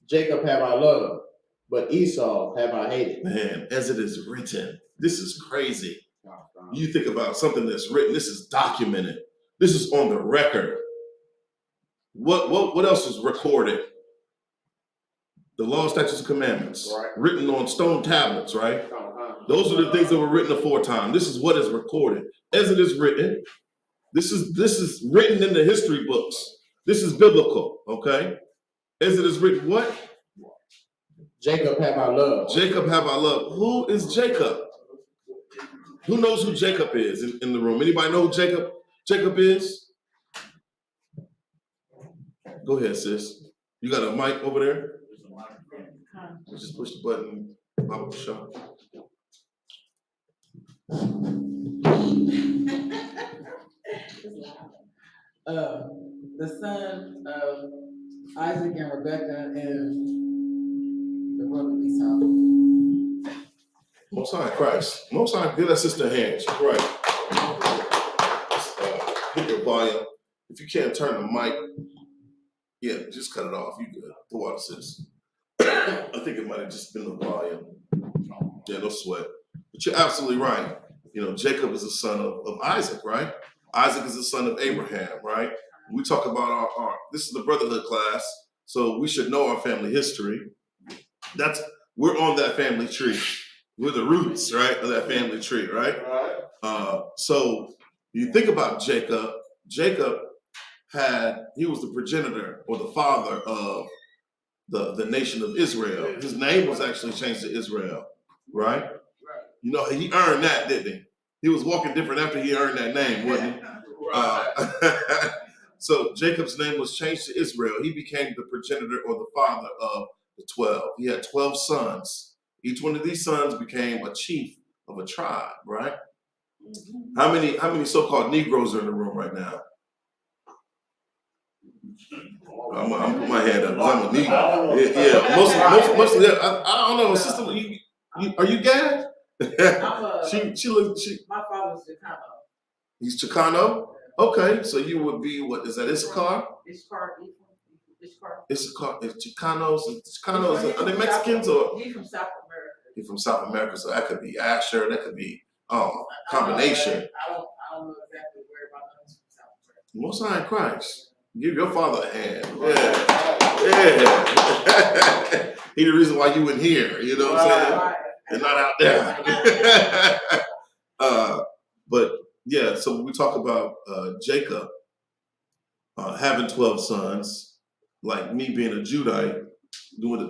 Jacob have I loved, but Esau have I hated. Man, as it is written. This is crazy. You think about something that's written, this is documented. This is on the record. What else is recorded? The law, statutes, and commandments, written on stone tablets, right? Those are the things that were written aforetime. This is what is recorded. As it is written, this is written in the history books. This is biblical, okay? As it is written, what? Jacob have I loved. Jacob have I loved. Who is Jacob? Who knows who Jacob is in the room? Anybody know who Jacob is? Go ahead, sis. You got a mic over there? Just push the button. Bible shop. The son of Isaac and Rebekah and the brother Esau. Most High Christ. Most High, give that sister a hand. She's right. Hit your volume. If you can't turn the mic, yeah, just cut it off. You good. Throw out, sis. I think it might have just been the volume. Yeah, no sweat. But you're absolutely right. You know, Jacob is the son of Isaac, right? Isaac is the son of Abraham, right? We talk about our this is the Brotherhood class, so we should know our family history. We're on that family tree. We're the roots, right, of that family tree, right? So you think about Jacob. Jacob he was the progenitor or the father of the nation of Israel. His name was actually changed to Israel, right? You know, he earned that, didn't he? He was walking different after he earned that name, wasn't he? So Jacob's name was changed to Israel. He became the progenitor or the father of the 12. He had 12 sons. Each one of these sons became a chief of a tribe, right? How many so-called Negroes are in the room right now? I'm gonna put my hand up because I'm a Negro. Yeah, mostly. I don't know, sister. Are you gay? My father's Chicano. He's Chicano? Okay, so you would be, what is that, Isupk? Isupk, Chicanos, are they Mexicans or? He's from South America. He's from South America, so that could be Asher, that could be combination. I don't know exactly where my mother's from South America. Most High in Christ. Give your father a hand. Yeah. He the reason why you in here, you know what I'm saying? And not out there. But yeah, so we talk about Jacob having 12 sons, like me being a Judite.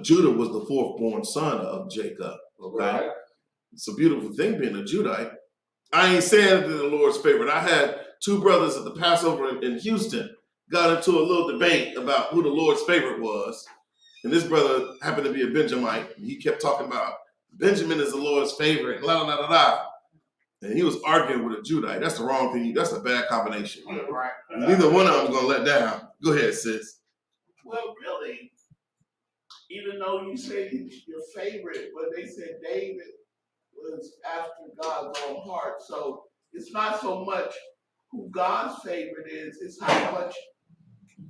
Judah was the fourth born son of Jacob. Okay, right. It's a beautiful thing being a Judite. I ain't saying it in the Lord's favorite. I had two brothers at the Passover in Houston got into a little debate about who the Lord's favorite was, and this brother happened to be a Benjamite. And he kept talking about Benjamin is the Lord's favorite, la la la la. And he was arguing with a Judite. That's the wrong thing. That's a bad combination. Right. Neither one of them gonna let down. Go ahead, sis. Well, really, even though you say he's your favorite, but they said David was after God's own heart. So it's not so much who God's favorite is, it's how much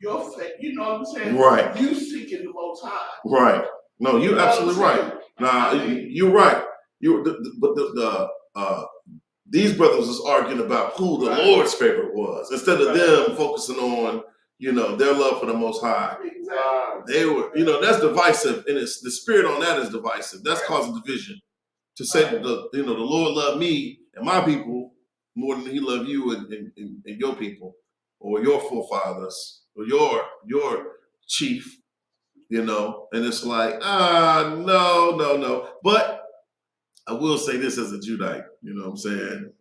your favorite, you know what I'm saying? Right. You seeking the Most High. Right. No, you're absolutely right. Nah, you're right. These brothers was arguing about who the Lord's favorite was instead of them focusing on, you know, their love for the Most High. Exactly. They were, you know, that's divisive, and it's the spirit on that is divisive. That's causing division. To say that the Lord loved me and my people more than He loved you and your people, or your forefathers, or your chief, you know, and it's like, no. But I will say this as a Judite, you know what I'm saying?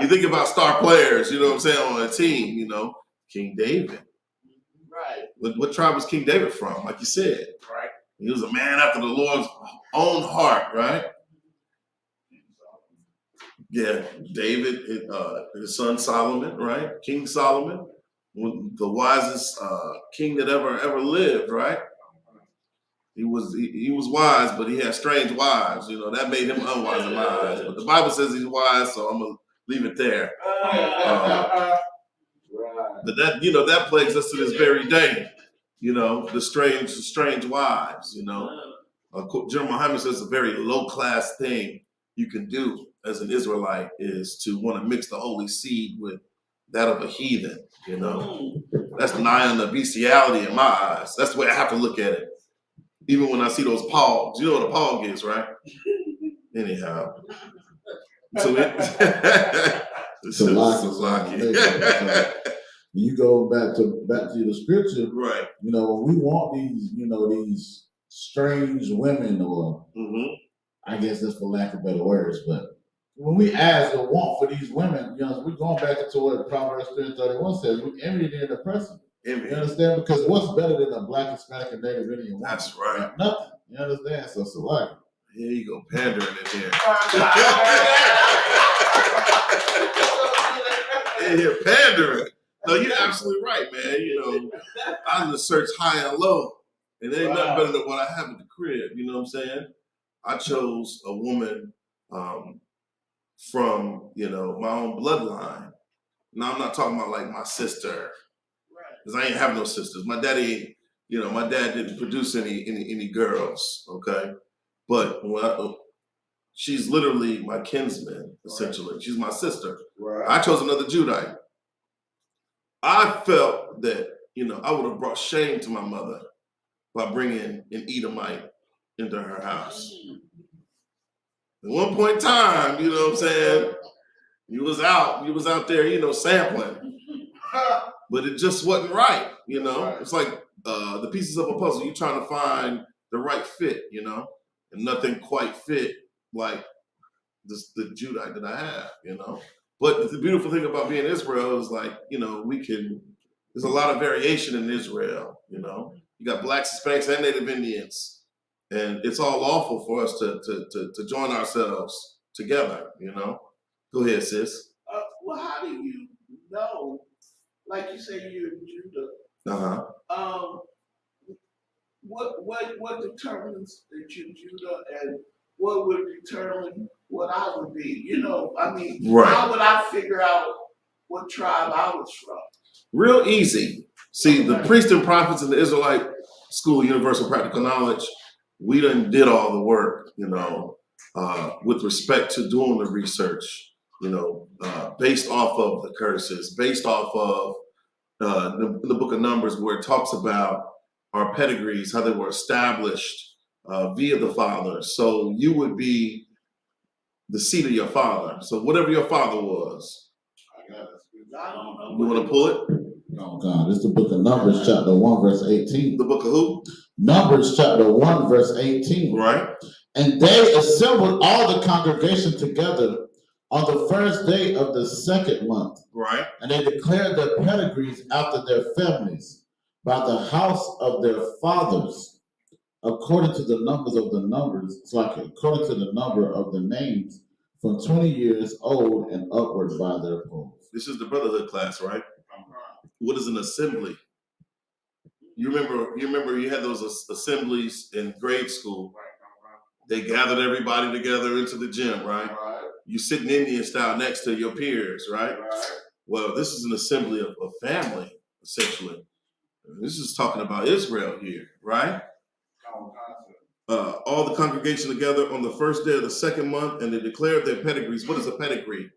You think about star players, you know what I'm saying, on a team, you know, King David. Right. What tribe was King David from? Like you said. Right. He was a man after the Lord's own heart, right? Yeah, David, his son Solomon, right? King Solomon, the wisest king that ever lived, right? He was wise, but he had strange wives. You know, that made him unwise in my eyes. But the Bible says he's wise, so I'm gonna leave it there. But that plagues us to this very day. You know, the strange wives. You know, General Muhammad says it's a very low class thing you can do. as an Israelite is to want to mix the holy seed with that of a heathen, you know. That's denying the bestiality in my eyes. That's the way I have to look at it. Even when I see those pogs, you know what a pog is, right? Anyhow. So you go back to the scripture, right? You know, when we want these, you know, these strange women, or I guess that's for lack of better words, but when we ask or want for these women, you know, we're going back into what Proverbs 31 says, we envy the oppressor. You understand? Because what's better than a black, Hispanic, and Native Indian woman? That's right. Nothing. You understand? So it's a lot. Here you go, pandering in here. In here, pandering. No, you're absolutely right, man. You know, I just search high and low, and there ain't nothing better than what I have at the crib. You know what I'm saying? I chose a woman from, you know, my own bloodline. Now I'm not talking about like my sister, because I ain't have no sisters. My daddy, you know, my dad didn't produce any girls, okay? But she's literally my kinsman, essentially. She's my sister. I chose another Judite. I felt that, you know, I would have brought shame to my mother by bringing an Edomite into her house. At one point in time, you know what I'm saying, you was out there, you know, sampling. But it just wasn't right, you know? It's like the pieces of a puzzle, you're trying to find the right fit, you know? And nothing quite fit like the Judite that I have, you know? But the beautiful thing about being Israel is, like, you know, there's a lot of variation in Israel, you know? You got blacks, Hispanics, and Native Indians. And it's all lawful for us to join ourselves together, you know? Go ahead, sis. Well, how do you know, like you say you're Judah, what determines that you're Judah, and what would determine what I would be? You know, I mean, how would I figure out what tribe I was from? Real easy. See, the priests and prophets in the Israelite School, Universal Practical Knowledge, we done did all the work, you know, with respect to doing the research, you know, based off of the curses, based off of the book of Numbers, where it talks about our pedigrees, how they were established via the father. So you would be the seed of your father. So whatever your father was. I don't know. You want to pull it? Oh God, it's the book of Numbers, chapter 1, verse 18. The book of who? Numbers, chapter 1, verse 18. Right. And they assembled all the congregation together on the first day of the second month. Right. And they declared their pedigrees after their families by the house of their fathers, according to the numbers of the numbers. It's like according to the number of the names from 20 years old and upward by their polls. This is the Brotherhood class, right? What is an assembly? You remember you had those assemblies in grade school. They gathered everybody together into the gym, right? You sitting Indian style next to your peers, right? Well, this is an assembly of a family, essentially. This is talking about Israel here, right? All the congregation together on the first day of the second month, and they declared their pedigrees. What is a pedigree?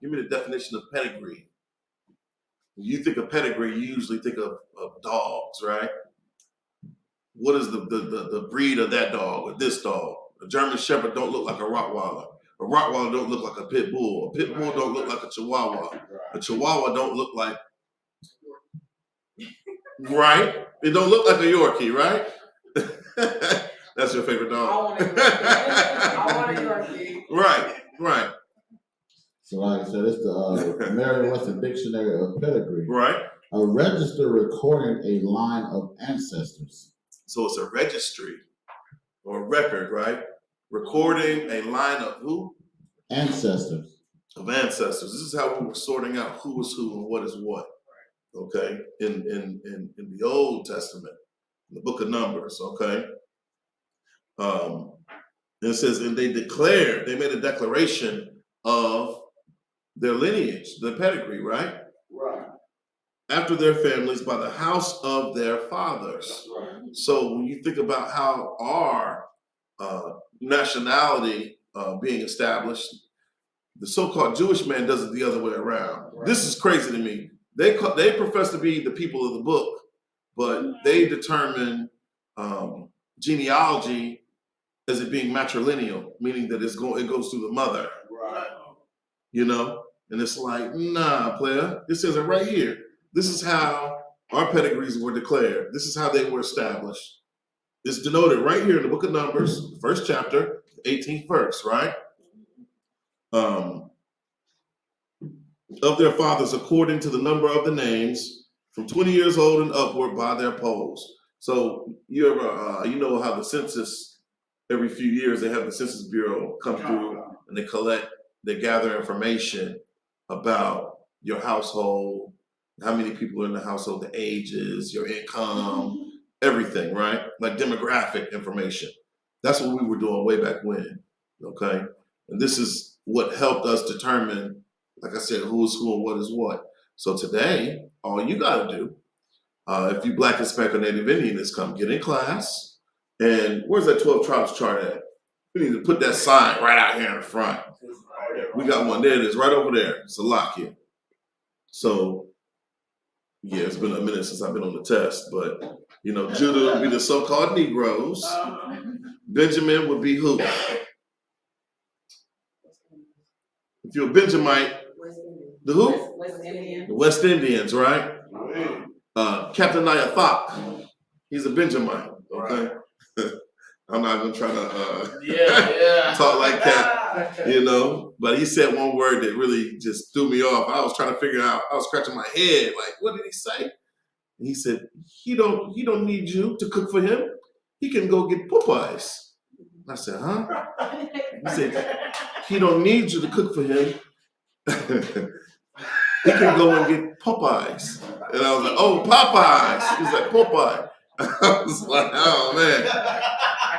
Give me the definition of pedigree. When you think of pedigree, you usually think of dogs, right? What is the breed of that dog or this dog? A German Shepherd don't look like a Rottweiler. A Rottweiler don't look like a Pit Bull. A Pit Bull don't look like a Chihuahua. A Chihuahua don't look like, right? It don't look like a Yorkie, right? That's your favorite dog. I want a Yorkie. Right. So like I said, it's the Merriam-Webster Dictionary of Pedigree. Right. A register recording a line of ancestors. So it's a registry or a record, right? Recording a line of who? Ancestors. Of ancestors. This is how we were sorting out who is who and what is what. Okay? In the Old Testament, in the book of Numbers, okay? And it says, and they made a declaration of their lineage, their pedigree, right? Right. After their families by the house of their fathers. Right. So when you think about how our nationality being established, The so-called Jewish man does it the other way around. This is crazy to me. They profess to be the people of the book, but they determine genealogy as it being matrilineal, meaning that it goes through the mother. Right. You know? And it's like, nah, player. This says it right here. This is how our pedigrees were declared. This is how they were established. It's denoted right here in the book of Numbers, first chapter, 18th verse, right? Of their fathers according to the number of the names, from 20 years old and upward by their polls. So you ever, you know how the census, every few years they have the Census Bureau come through and they gather information about your household, how many people are in the household, the ages, your income, everything, right? Like demographic information. That's what we were doing way back when, okay? And this is what helped us determine, like I said, who is who and what is what. So today, all you gotta do, if you Black, Hispanic, or Native Indian, is come get in class. And where's that 12 tribes chart at? We need to put that sign right out here in the front. We got one, there it is, right over there. It's a lock here. So, yeah, it's been a minute since I've been on the test, but you know, Judah would be the so-called Negroes. Benjamin would be who? If you're a Benjamite, the who? West Indian. The West Indians, right? Captain Isupk, he's a Benjamite, okay? I'm not gonna try to talk like that, you know? But he said one word that really just threw me off. I was trying to figure out, I was scratching my head, like, what did he say? And he said, he don't need you to cook for him. He can go get Popeyes. I said, huh? He said, he don't need you to cook for him. He can go and get Popeyes. And I was like, oh, Popeyes. He's like, Popeye. I was like, oh man.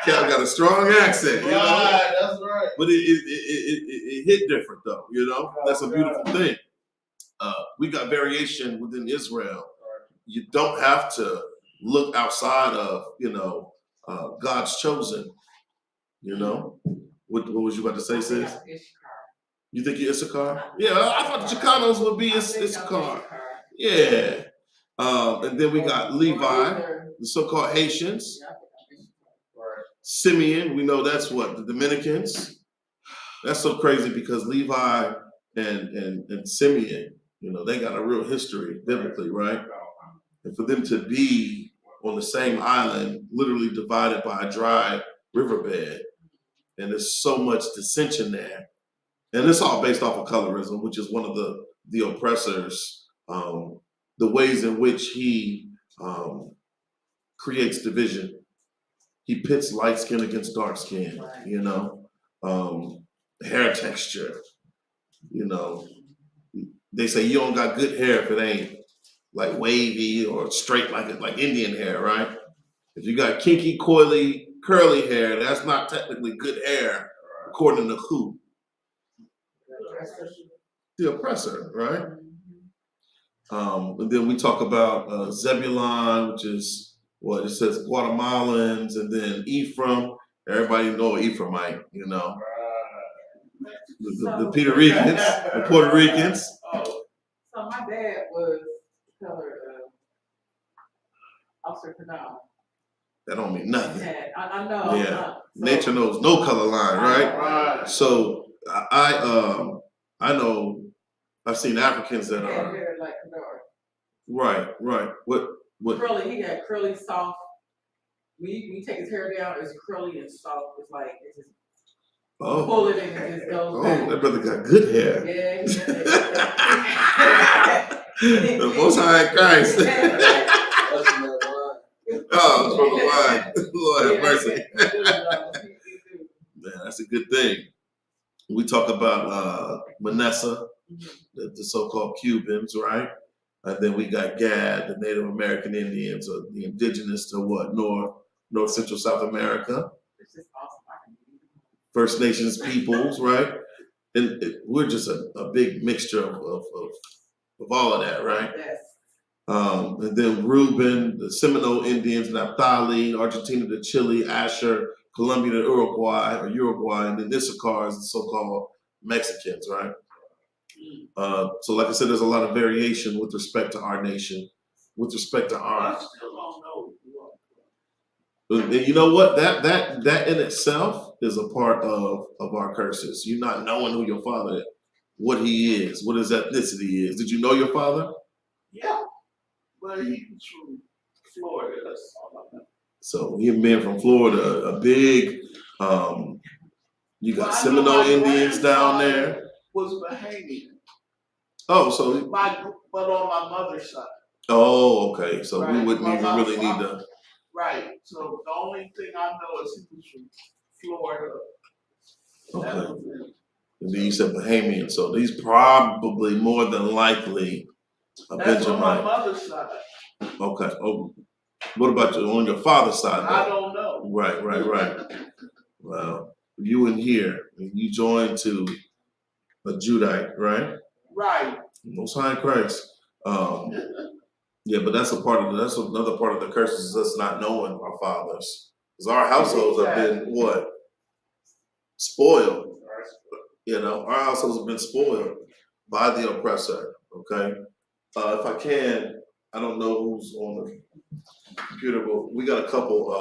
Cal got a strong accent, you know? Right, that's right. But it hit different though, you know? That's a beautiful thing. We got variation within Israel. You don't have to look outside of, you know, God's chosen, you know? What was you about to say, sis? You think you're Issachar? Yeah, I thought the Chicanos would be Issachar. Yeah. And then we got Levi, the so-called Haitians. Simeon, we know that's what, the Dominicans. That's so crazy because Levi and Simeon, you know, they got a real history biblically, right? And for them to be on the same island, literally divided by a dry riverbed, and there's so much dissension there. And it's all based off of colorism, which is one of the oppressors, the ways in which he creates division. He pits light skin against dark skin, you know, hair texture, you know. They say you don't got good hair if it ain't like wavy or straight like Indian hair, right? If you got kinky, coily, curly hair, that's not technically good hair, according to who? The oppressor, right? And then we talk about Zebulon, which is what it says, Guatemalans, and then Ephraim. Everybody know Ephraimite, you know. The Puerto Ricans, the Puerto Ricans. So my dad was colored Officer Canal. That don't mean nothing. I know. Yeah, nature knows no color line, right? So I know I've seen Africans that are hair like Canard. right. What? Curly, he got curly, soft. When you take his hair down, it's curly and soft. It's like it's just pull it and it just goes back. That brother got good hair. Yeah. The Most High Christ. Oh, it's from the wine. Lord have mercy. Man, that's a good thing. We talk about Manasseh, the so-called Cubans, right? And then we got Gad, the Native American Indians, or the indigenous to what? North Central South America. First Nations peoples, right? And we're just a big mixture of all of that, right? Yes. And then Reuben, the Seminole Indians, Naphtali, Argentina to Chile, Asher, Colombia to Uruguay, and then Issachar is the so-called Mexicans, right? So like I said, there's a lot of variation with respect to our nation, with respect to our. I still don't know. You know what? That in itself is a part of our curses. You not knowing who your father is, what he is, what his ethnicity is. Did you know your father? Yeah, but he was from Florida. That's all I know. So him being from Florida, a big, you got Seminole Indians down there. Was Bahamian. Oh, so but on my mother's side. Oh, okay. So Right. we wouldn't even really need to. Right. So the only thing I know is he was from Florida. Okay. And then you said Bahamian, so these probably more than likely a That's Benjamin. on my mother's side. Okay. Oh, what about on your father's side? I don't know. Right. Well, you in here, you joined to a Judite, right? Right. Most High in Christ. Yeah, but that's another part of the curses is us not knowing our fathers. Because our households have been what? Spoiled. You know, our households have been spoiled by the oppressor. Okay. If I can, I don't know who's on the computer, but we got a couple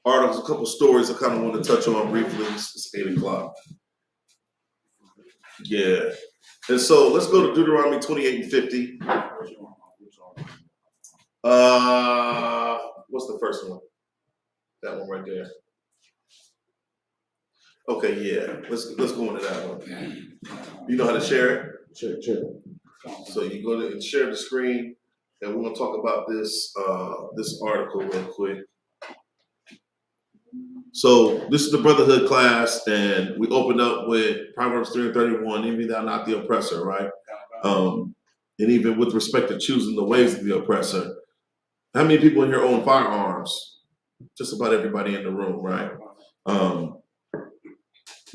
articles, a couple stories I kind of want to touch on briefly. It's 8 o'clock. Yeah. And so let's go to Deuteronomy 28 and 50. What's the first one? That one right there. Okay, yeah. Let's go into that one. You know how to share it? Sure. So you go to and share the screen, and we're gonna talk about this this article real quick. So this is the Brotherhood class, and we opened up with Proverbs 3 and 31, envy thou not the oppressor, right? And even with respect to choosing the ways of the oppressor. How many people in here own firearms? Just about everybody in the room, right?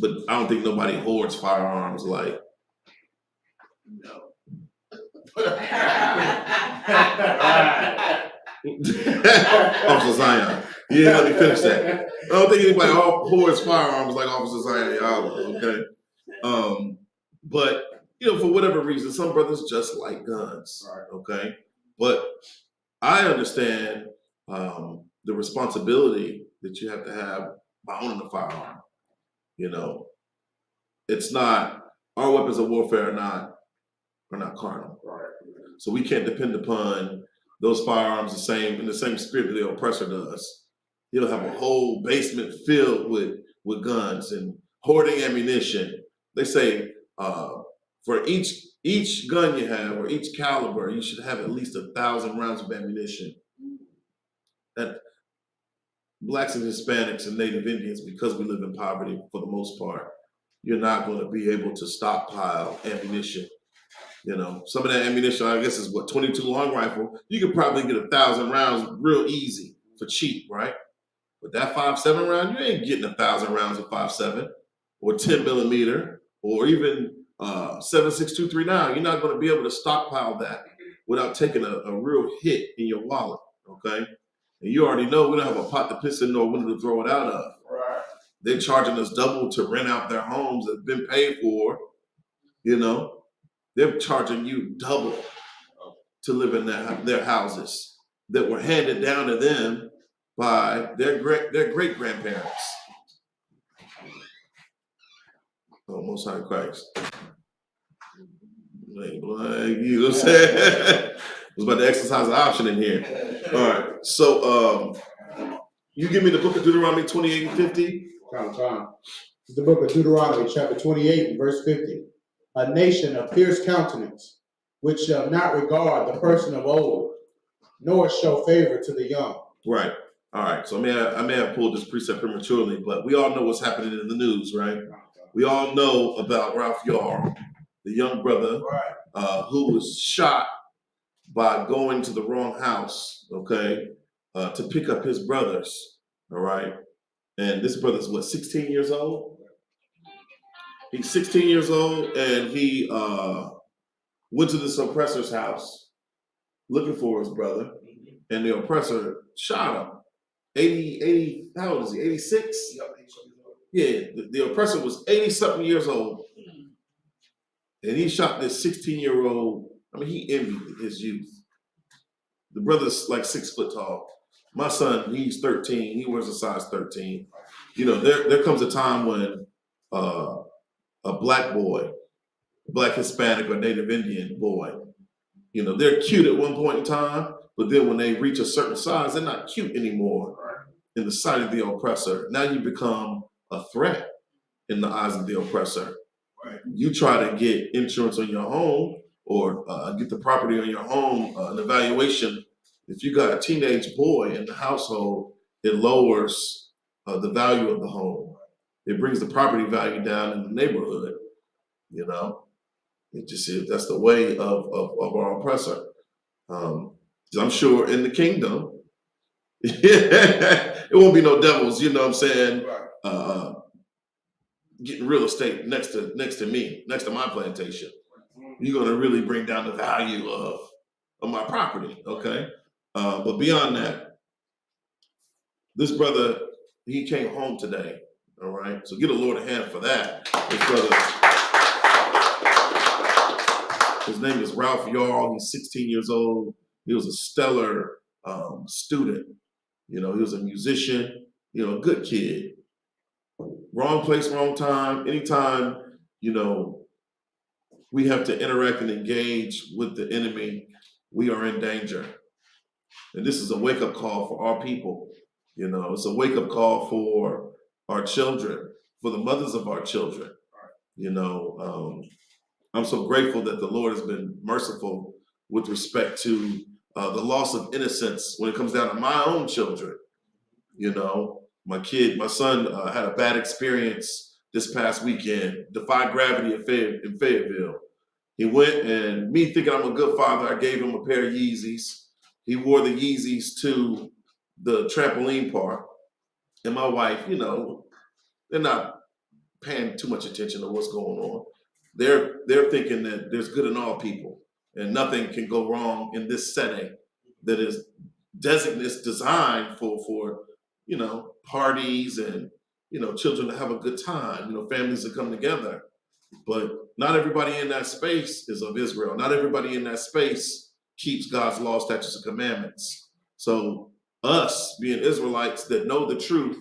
But I don't think nobody hoards firearms like. No. Officer Zion. Yeah, let me finish that. I don't think anybody hoards firearms like Officer Zion Yala, okay? But, you know, for whatever reason, some brothers just like guns, okay? But I understand the responsibility that you have to have by owning a firearm. You know, it's not, our weapons of warfare are not carnal. Right. So we can't depend upon those firearms in the same spirit that the oppressor does. He'll have a whole basement filled with guns and hoarding ammunition. They say for each gun you have or each caliber, you should have at least 1,000 rounds of ammunition. That Blacks and Hispanics and Native Indians, because we live in poverty for the most part, you're not going to be able to stockpile ammunition. You know, some of that ammunition, I guess, is what, 22 long rifle. You could probably get 1,000 rounds real easy for cheap, right? But that 5.7 round, you ain't getting 1,000 rounds of 5.7 or 10 millimeter or even 7.62 now. You're not going to be able to stockpile that without taking a real hit in your wallet, okay? And you already know we don't have a pot to piss in nor window to throw it out of. Right. They're charging us double to rent out their homes that's been paid for, you know? They're charging you double to live in their houses that were handed down to them by their great grandparents. Oh, Most High Christ. You know what I'm saying? I was about to exercise an option in here. All right. So you give me the book of Deuteronomy 28 and 50. Time. It's the book of Deuteronomy, chapter 28, and verse 50. A nation of fierce countenance, which shall not regard the person of old, nor show favor to the young. Right. All right. So I may have pulled this precept prematurely, but we all know what's happening in the news, right? We all know about Ralph Yarl, the young brother who was shot by going to the wrong house, okay, to pick up his brothers, all right? And this brother's what, 16 years old? He's 16 years old, and he went to this oppressor's house looking for his brother, and the oppressor shot him. 80, how old is he, 86? Yeah, the oppressor was 80-something years old, And he shot this 16-year-old. I mean, he envied his youth. The brother's like 6 foot tall. My son, he's 13. He wears a size 13. You know, there comes a time when a black boy, black Hispanic or Native Indian boy, you know, they're cute at one point in time, but then when they reach a certain size, they're not cute anymore in the sight of the oppressor. Now you become a threat in the eyes of the oppressor. You try to get insurance on your home or get the property on your home, an evaluation. If you got a teenage boy in the household, it lowers the value of the home. It brings the property value down in the neighborhood, you know? It just is, that's the way of our oppressor. I'm sure in the kingdom, it won't be no devils, you know what I'm saying? Getting real estate next to me, next to my plantation. You're gonna really bring down the value of my property, okay? But beyond that, this brother, he came home today, all right? So give the Lord a hand for that. This brother, his name is Ralph Yarl. He's 16 years old. He was a stellar student. You know, he was a musician, you know, a good kid. Wrong place, wrong time. Anytime, you know, we have to interact and engage with the enemy, we are in danger. And this is a wake-up call for our people. You know, it's a wake-up call for our children, for the mothers of our children. You know, I'm so grateful that the Lord has been merciful with respect to the loss of innocence when it comes down to my own children. You know, my son had a bad experience this past weekend, defied gravity in Fayetteville. He went, and me thinking I'm a good father, I gave him a pair of Yeezys. He wore the Yeezys to the trampoline park. And my wife, you know, they're not paying too much attention to what's going on. They're thinking that there's good in all people and nothing can go wrong in this setting that is designed for you know, parties and, you know, children to have a good time, you know, families to come together. But not everybody in that space is of Israel. Not everybody in that space keeps God's law, statutes, and commandments. So us being Israelites that know the truth,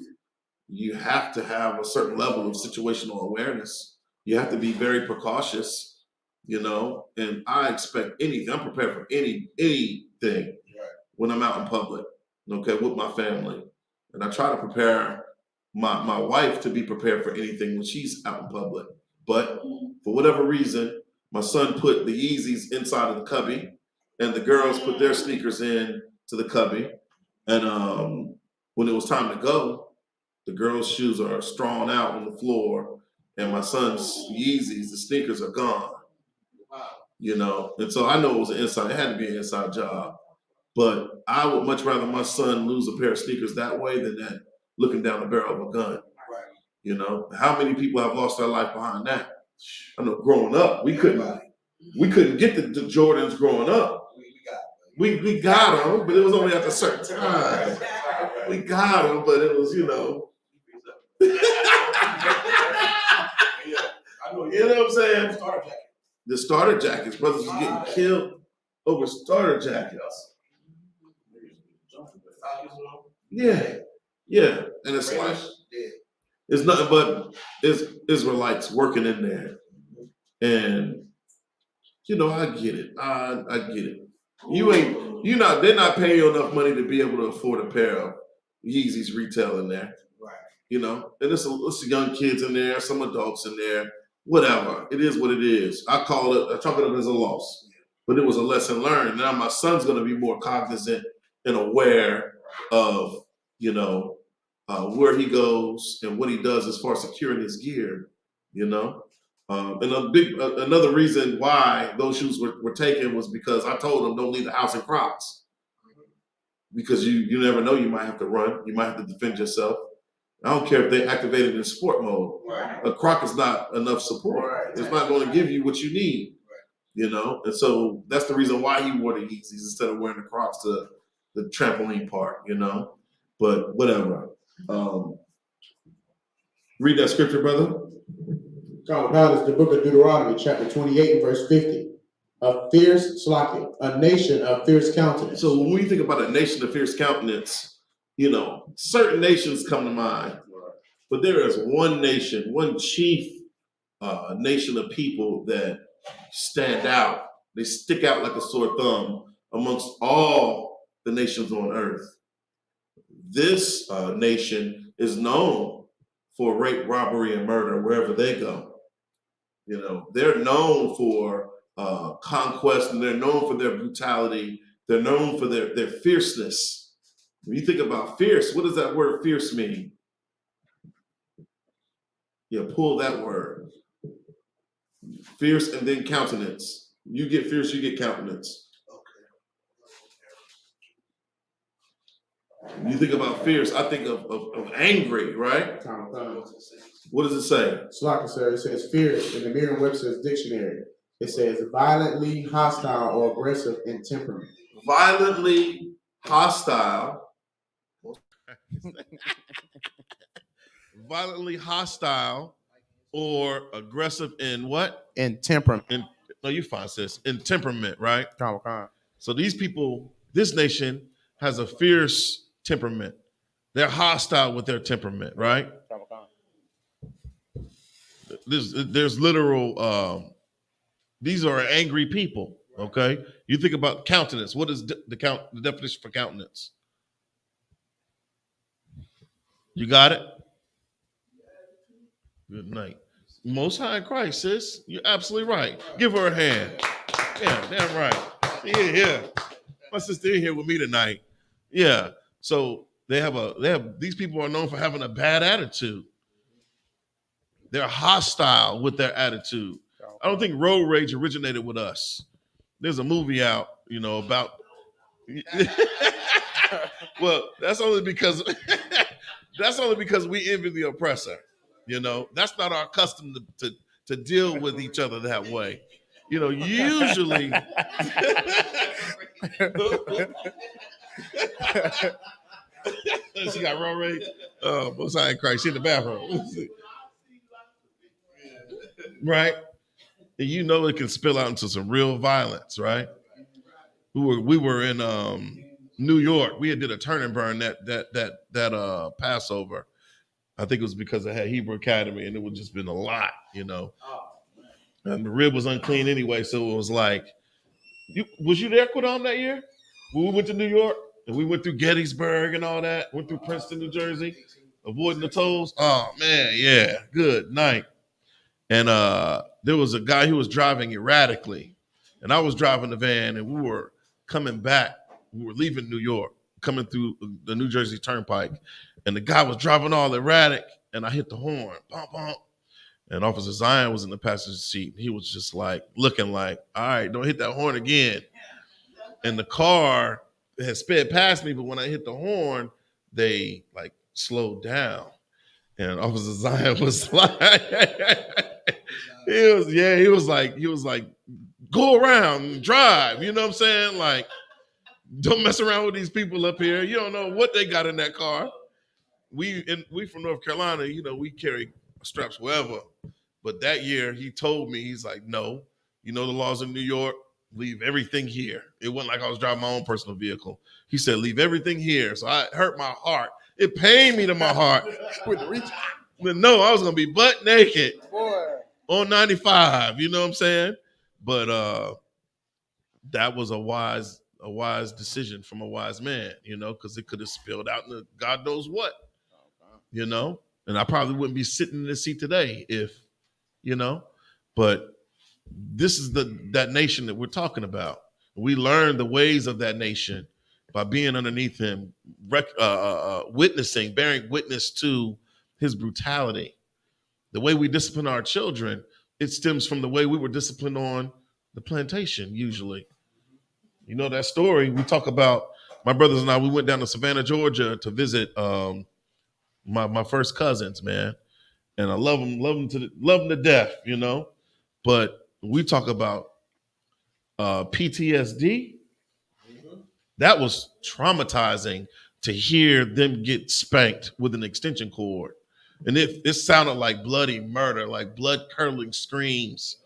you have to have a certain level of situational awareness. You have to be very precautious, you know, and I expect anything. I'm prepared for anything when I'm out in public, okay, with my family. And I try to prepare my wife to be prepared for anything when she's out in public. But for whatever reason, my son put the Yeezys inside of the cubby and the girls put their sneakers in to the cubby. And when it was time to go, the girls' shoes are strewn out on the floor and my son's Yeezys, the sneakers are gone. You know, and so I know it was it had to be an inside job. But I would much rather my son lose a pair of sneakers that way than that looking down the barrel of a gun. You know, how many people have lost their life behind that? I know growing up, we couldn't get the Jordans growing up. We got them, but it was only at a certain time. We got them, but it was, you know. You know what I'm saying? The starter jackets, brothers was getting killed over starter jackets. Yeah, and it's like, it's nothing but Israelites working in there. And, you know, I get it. I get it. They're not paying you enough money to be able to afford a pair of Yeezys retail in there. Right. You know, and it's young kids in there, some adults in there, whatever. It is what it is. I chalk it up as a loss. But it was a lesson learned. Now my son's gonna be more cognizant and aware of, you know, where he goes and what he does as far as securing his gear, you know. And another reason why those shoes were taken was because I told him don't leave the house in Crocs. Because you never know, you might have to run, you might have to defend yourself. I don't care if they activated in sport mode. Right. A Croc is not enough support. Right. It's not going to give you what you need, you know. And so that's the reason why he wore the Yeezys instead of wearing the Crocs to the trampoline park, you know. But whatever. Read that scripture, brother. God is the book of Deuteronomy, chapter 28, verse 50. A nation of fierce countenance. So when we think about a nation of fierce countenance, you know, certain nations come to mind, but there is one nation, one chief nation of people that stand out. They stick out like a sore thumb amongst all the nations on earth. This nation is known for rape, robbery, and murder wherever they go. You know, they're known for conquest, and they're known for their brutality. They're known for their fierceness. When you think about fierce, what does that word fierce mean? Yeah, pull that word. Fierce and then countenance. You get fierce, you get countenance. When you think about fierce, I think of angry, right? What does it say? Slocker, sir, it says fierce in the Merriam-Webster's dictionary. It says violently hostile or aggressive in temperament. Violently hostile. Violently hostile or aggressive in what? In temperament. No, you fine, sis. In temperament, right? So these people, this nation has a fierce temperament. They're hostile with their temperament, right? There's literal, these are angry people, okay? You think about countenance. What is the definition for countenance? You got it? Good night. Most High in Christ, sis. You're absolutely right. Give her a hand. Yeah, damn right. Yeah. My sister in here with me tonight. Yeah. So these people are known for having a bad attitude. They're hostile with their attitude. I don't think road rage originated with us. There's a movie out, you know, about. Well, that's only because we envy the oppressor. You know, that's not our custom to deal with each other that way. You know, usually. She got road rage. Oh, most high in Christ. She in the bathroom. Right? And you know it can spill out into some real violence, right? We were in New York. We had did a turn and burn that Passover. I think it was because I had Hebrew Academy, and it would just been a lot, you know. And the rib was unclean anyway, so it was like, was you there, Quidam, that year? When we went to New York, and we went through Gettysburg and all that, went through Princeton, New Jersey, avoiding the tolls. Oh, man, yeah, good night. And there was a guy who was driving erratically, and I was driving the van, and we were coming back. We were leaving New York, coming through the New Jersey Turnpike, and the guy was driving all erratic, and I hit the horn, bump, bump. And Officer Zion was in the passenger seat. He was just like, looking like, all right, don't hit that horn again. And the car had sped past me, but when I hit the horn, they like slowed down. And Officer Zion was like, he was like, go around and drive. You know what I'm saying? Like, don't mess around with these people up here. You don't know what they got in that car. We from North Carolina, you know, we carry straps wherever. But that year he told me, he's like, no, you know the laws in New York, leave everything here. It wasn't like I was driving my own personal vehicle. He said, leave everything here. So it hurt my heart. It pained me to my heart. But no, I was gonna be butt naked on 95. You know what I'm saying? But that was a wise decision from a wise man, you know, because it could have spilled out into God knows what, you know. And I probably wouldn't be sitting in this seat today if, you know. But this is that nation that we're talking about. We learn the ways of that nation by being underneath him, witnessing, bearing witness to his brutality. The way we discipline our children, it stems from the way we were disciplined on the plantation, usually. You know that story, we talk about, my brothers and I, we went down to Savannah, Georgia to visit my first cousins, man. And I love them to death, you know. But we talk about PTSD. That was traumatizing to hear them get spanked with an extension cord. And it sounded like bloody murder, like blood-curdling screams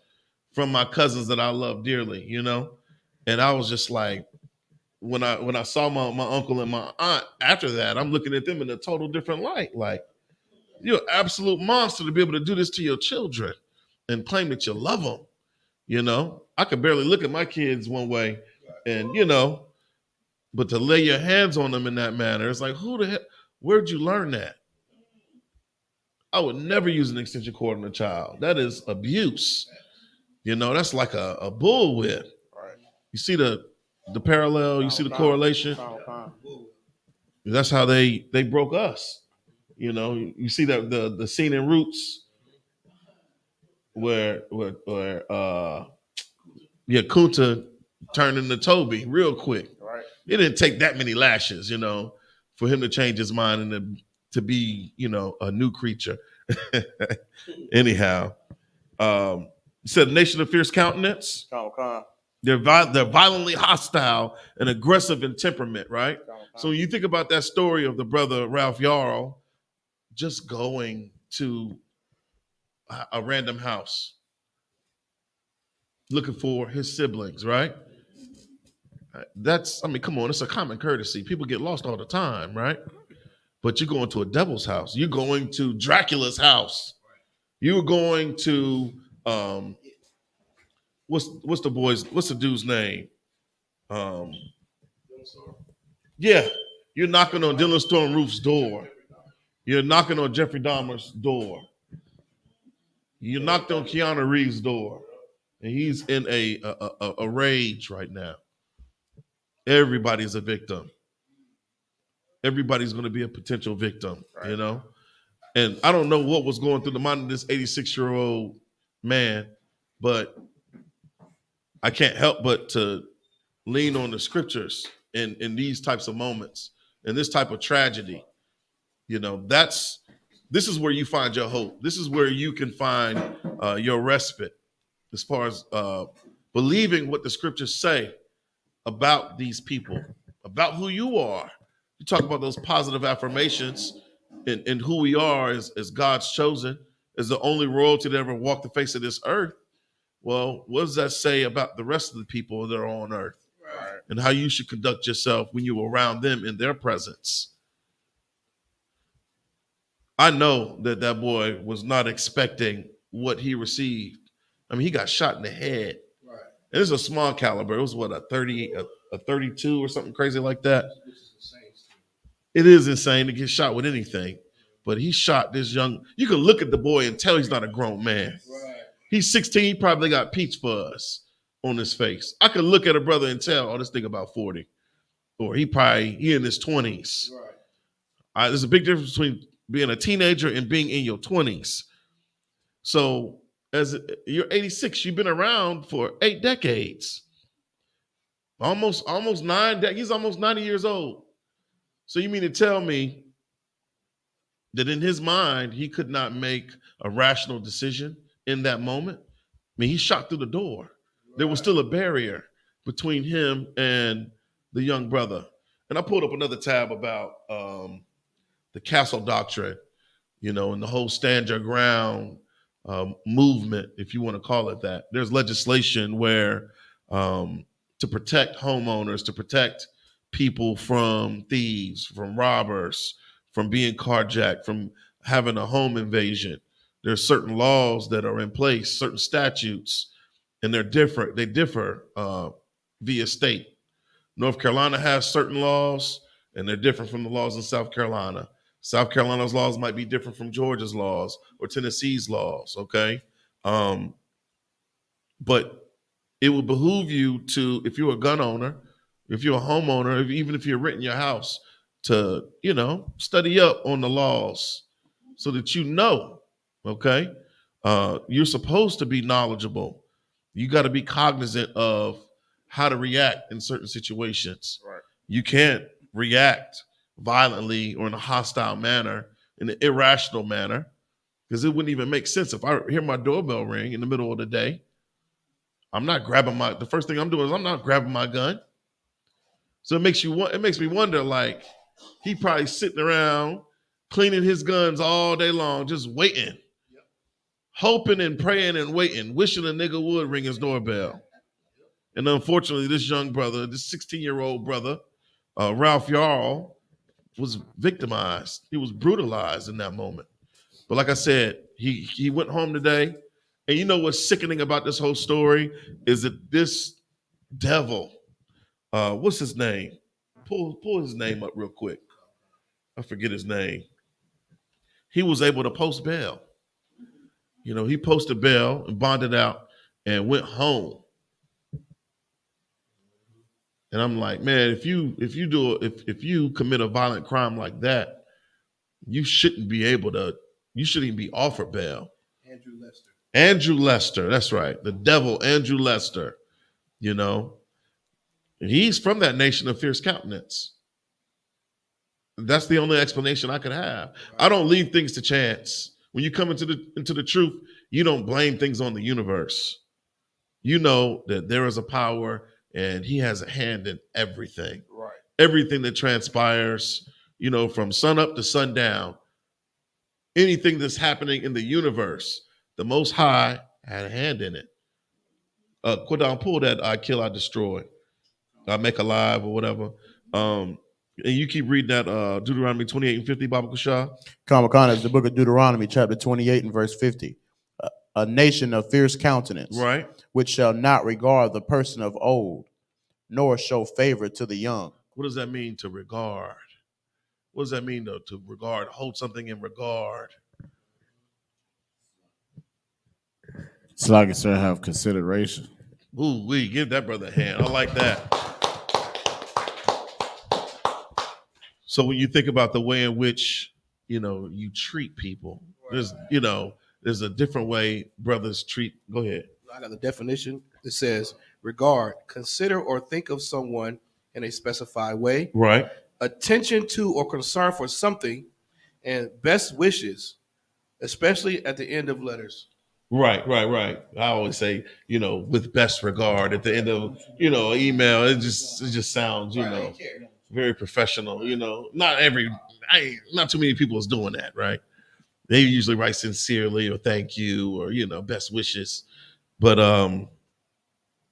from my cousins that I love dearly, you know? And I was just like, when I saw my uncle and my aunt after that, I'm looking at them in a total different light. Like, you're an absolute monster to be able to do this to your children and claim that you love them, you know? I could barely look at my kids one way and, you know, but to lay your hands on them in that manner, it's like, who the heck, where'd you learn that? I would never use an extension cord on a child. That is abuse. You know, that's like a bullwhip. Right. You see the parallel, you see the correlation. That's how they broke us. You know, you see that the scene in Roots where Kunta turned into Toby real quick. Right. It didn't take that many lashes, you know, for him to change his mind and to be, you know, a new creature. Anyhow, you said nation of fierce countenance. They're violently hostile and aggressive in temperament, right? So when you think about that story of the brother Ralph Yarl just going to a random house looking for his siblings, right? That's, I mean, come on, it's a common courtesy. People get lost all the time, right? But you're going to a devil's house. You're going to Dracula's house. You're going to what's the dude's name? Yeah, you're knocking on Dylan Storm Roof's door. You're knocking on Jeffrey Dahmer's door. You knocked on Keanu Reeves' door, and he's in a rage right now. Everybody's a victim. Everybody's going to be a potential victim, you know? And I don't know what was going through the mind of this 86-year-old man, but I can't help but to lean on the scriptures in these types of moments, in this type of tragedy. You know, this is where you find your hope. This is where you can find your respite as far as believing what the scriptures say about these people, about who you are. You talk about those positive affirmations and who we are as God's chosen, as the only royalty that ever walked the face of this earth. Well, what does that say about the rest of the people that are on earth? Right. And how you should conduct yourself when you're around them in their presence? I know that boy was not expecting what he received. I mean, he got shot in the head. Right. And it's a small caliber. It was what, a 32 or something crazy like that. It is insane to get shot with anything, but he shot this young. You can look at the boy and tell he's not a grown man. Right. He's 16. He probably got peach fuzz on his face. I could look at a brother and tell, oh, this thing about 40, or he in his 20s. Right. There's a big difference between being a teenager and being in your 20s. So as you're 86, you've been around for 8 decades. Almost 9 decades. He's almost 90 years old. So you mean to tell me that in his mind, he could not make a rational decision in that moment? I mean, he shot through the door. Right. There was still a barrier between him and the young brother. And I pulled up another tab about the castle doctrine, you know, and the whole stand your ground movement, if you want to call it that. There's legislation where to protect homeowners, to protect people from thieves, from robbers, from being carjacked, from having a home invasion. There's certain laws that are in place, certain statutes, and they're different. They differ via state. North Carolina has certain laws, and they're different from the laws in South Carolina. South Carolina's laws might be different from Georgia's laws or Tennessee's laws, okay? But it would behoove you to, if you're a gun owner, if you're a homeowner, even if you're renting your house, to, you know, study up on the laws so that you know, okay? You're supposed to be knowledgeable. You got to be cognizant of how to react in certain situations. Right. You can't react violently or in a hostile manner, in an irrational manner, because it wouldn't even make sense. If I hear my doorbell ring in the middle of the day, I'm not grabbing the first thing I'm doing is I'm not grabbing my gun. So it makes me wonder, like, he probably sitting around cleaning his guns all day long, just waiting, hoping and praying and waiting, wishing a nigga would ring his doorbell. And unfortunately, this young brother, this 16-year-old brother, Ralph Yarl, was victimized. He was brutalized in that moment. But like I said, he went home today. And you know what's sickening about this whole story is that this devil, what's his name? Pull his name up real quick. I forget his name. He was able to post bail. You know, he posted bail and bonded out and went home. And I'm like, man, if you commit a violent crime like that, you shouldn't be offered bail. Andrew Lester, that's right. The devil, Andrew Lester, you know. And he's from that nation of fierce countenance. That's the only explanation I could have. I don't leave things to chance. When you come into the truth, you don't blame things on the universe. You know that there is a power and he has a hand in everything. Right. Everything that transpires, you know, from sun up to sundown. Anything that's happening in the universe, the Most High had a hand in it. Quadon, pull that I kill, I destroy. I make alive or whatever. And you keep reading that Deuteronomy 28 and 50, Baba Kushah. Kamakan is the book of Deuteronomy, chapter 28 and verse 50. A nation of fierce countenance, right, which shall not regard the person of old, nor show favor to the young. What does that mean to regard? What does that mean though, to regard, hold something in regard? It's like it's to have consideration. Ooh, we give that brother a hand. I like that. So when you think about the way in which, you know, you treat people, there's a different way brothers treat. Go ahead. I got the definition. It says, regard, consider or think of someone in a specified way. Right. Attention to or concern for something, and best wishes, especially at the end of letters. Right. I always say, you know, with best regard at the end of, you know, email. It just sounds, you know, very professional. You know, not too many people is doing that, right? They usually write sincerely or thank you or, you know, best wishes. But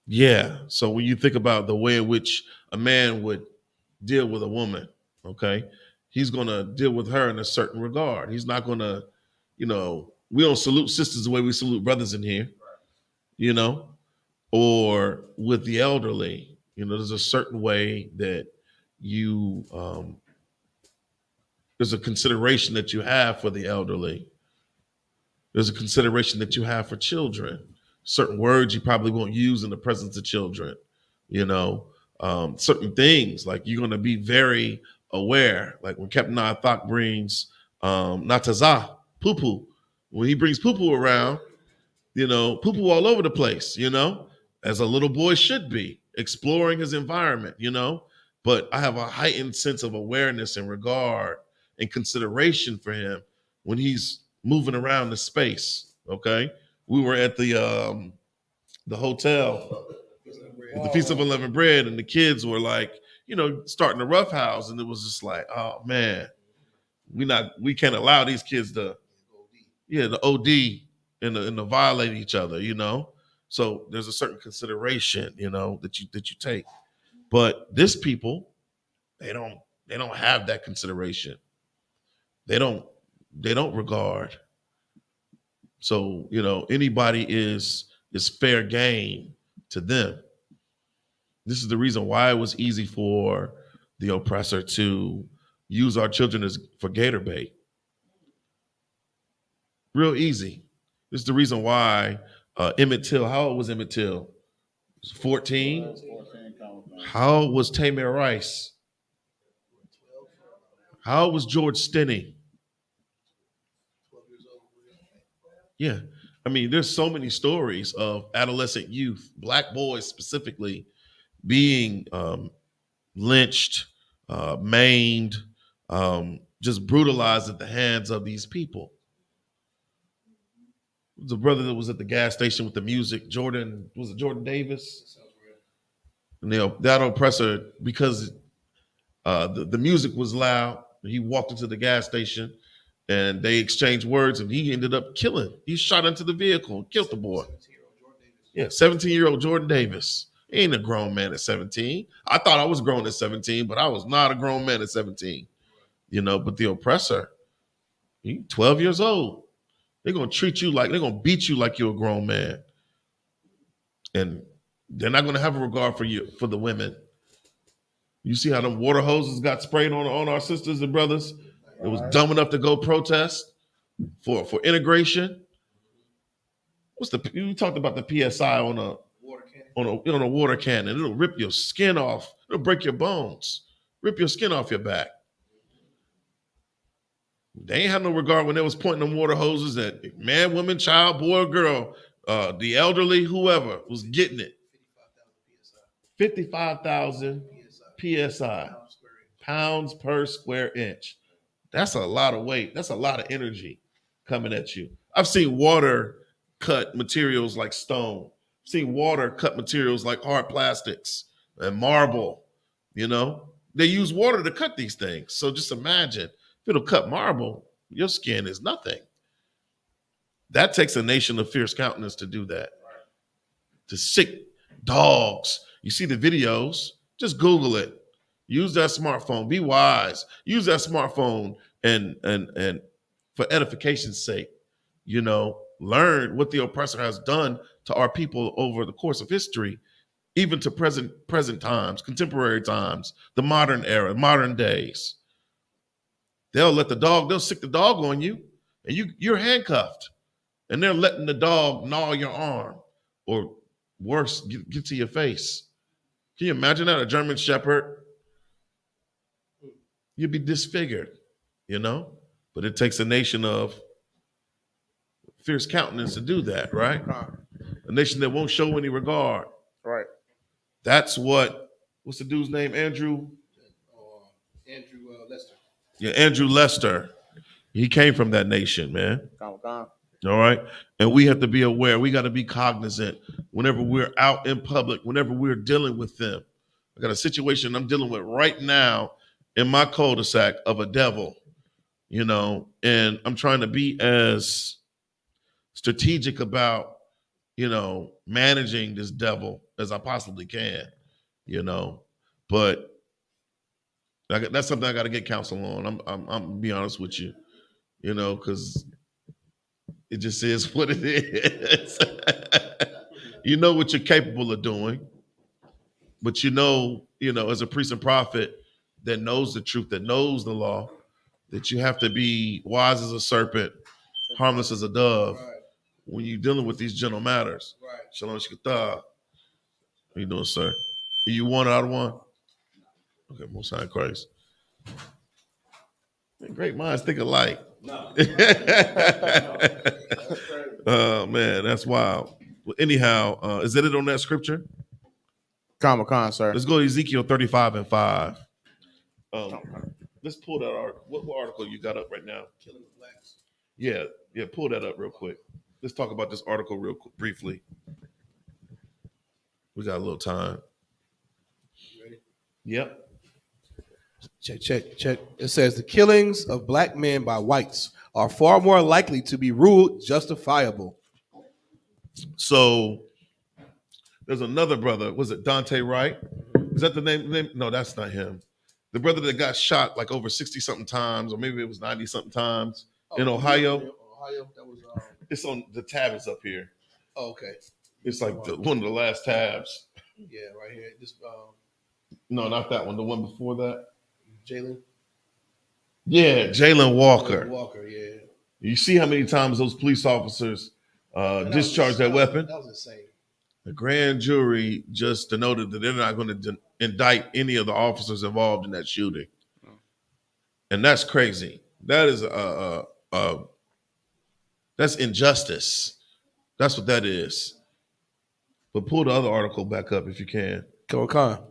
yeah. So when you think about the way in which a man would deal with a woman, okay, he's gonna deal with her in a certain regard. He's not gonna, you know, we don't salute sisters the way we salute brothers in here, you know, or with the elderly. You know, there's a certain way that you there's a consideration that you have for the elderly. There's a consideration that you have for children. Certain words you probably won't use in the presence of children. You know, certain things, like you're going to be very aware. Like when Captain Thok brings Natazah, poo-poo. When he brings poo-poo around, you know, poo-poo all over the place, you know, as a little boy should be, exploring his environment, you know. But I have a heightened sense of awareness and regard and consideration for him when he's moving around the space, okay? We were at the hotel at the Feast of Unleavened Bread, and the kids were like, you know, starting to roughhouse, and it was just like, oh man, we can't allow these kids to, the OD and to violate each other, you know. So there's a certain consideration, you know, that you take. But this people, they don't have that consideration. They don't regard. So, you know, anybody is fair game to them. This is the reason why it was easy for the oppressor to use our children for gator bait. Real easy. This is the reason why Emmett Till, how old was Emmett Till? 14? How old was Tamir Rice? How old was George Stinney? Yeah. I mean, there's so many stories of adolescent youth, Black boys specifically, being lynched, maimed, just brutalized at the hands of these people. The brother that was at the gas station with the music, Jordan Davis? And that oppressor, because the music was loud, He walked into the gas station and they exchanged words and he ended up killing. He shot into the vehicle and killed the boy. Yeah, 17-year-old Jordan Davis. He ain't a grown man at 17. I thought I was grown at 17, but I was not a grown man at 17. You know, but the oppressor, he 12 years old. They're going to treat you like, they're going to beat you like you're a grown man. And they're not going to have a regard for you, for the women. You see how them water hoses got sprayed on our sisters and brothers? It was dumb enough to go protest for integration. You talked about the PSI on a water cannon. It'll rip your skin off. It'll break your bones. Rip your skin off your back. They ain't had no regard when they was pointing them water hoses at man, woman, child, boy, or girl, the elderly, whoever was getting it. 55,000 PSI, pounds per square inch. That's a lot of weight. That's a lot of energy coming at you. I've seen water cut materials like stone. I've seen water cut materials like hard plastics and marble. You know, they use water to cut these things. So just imagine if it'll cut marble, your skin is nothing. That takes a nation of fierce countenance to do that. To sick dogs. You see the videos, just Google it. Use that smartphone. Be wise. Use that smartphone and for edification's sake, you know, learn what the oppressor has done to our people over the course of history, even to present times, contemporary times, the modern era, modern days. They'll sick the dog on you, and you're handcuffed, and they're letting the dog gnaw your arm, or worse, get to your face. Can you imagine that? A German Shepherd? You'd be disfigured, you know? But it takes a nation of fierce countenance to do that, right? A nation that won't show any regard. Right. That's what's the dude's name? Andrew Lester. Yeah, Andrew Lester. He came from that nation, man. All right. And we have to be aware. We got to be cognizant whenever we're out in public, whenever we're dealing with them. I got a situation I'm dealing with right now in my cul-de-sac of a devil, you know, and I'm trying to be as strategic about, you know, managing this devil as I possibly can, you know, but that's something I got to get counsel on. I'm gonna be honest with you, you know, because it just is what it is. You know what you're capable of doing, but you know, as a priest and prophet that knows the truth, that knows the law, that you have to be wise as a serpent, harmless as a dove, when you're dealing with these gentle matters. Right. Shalom shikatah. How you doing, sir? Are you one out of one? Okay, Most High Christ. Great minds think alike. No. Oh man, that's wild. Well, anyhow, is that it on that scripture? Comic-Con, sir. Let's go to Ezekiel 35:5. Let's pull that article. What article you got up right now? Killing the blacks. Yeah, pull that up real quick. Let's talk about this article real quick, briefly. We got a little time. You ready? Yep. Check. It says the killings of black men by whites are far more likely to be ruled justifiable. So there's another brother. Was it Dante Wright? Is that the name? No, that's not him. The brother that got shot like over 60-something times, or maybe it was 90-something times in Ohio. Ohio, that was. It's on the tab is up here. Oh, okay. It's like one of the last tabs. Yeah, right here. This. No, not that one. The one before that. Jalen. Yeah, Jalen Walker. Walker, yeah. You see how many times those police officers discharged that weapon? That was insane. The grand jury just denoted that they're not going to indict any of the officers involved in that shooting. And that's crazy. That is that's injustice. That's what that is. But pull the other article back up if you can. Come on.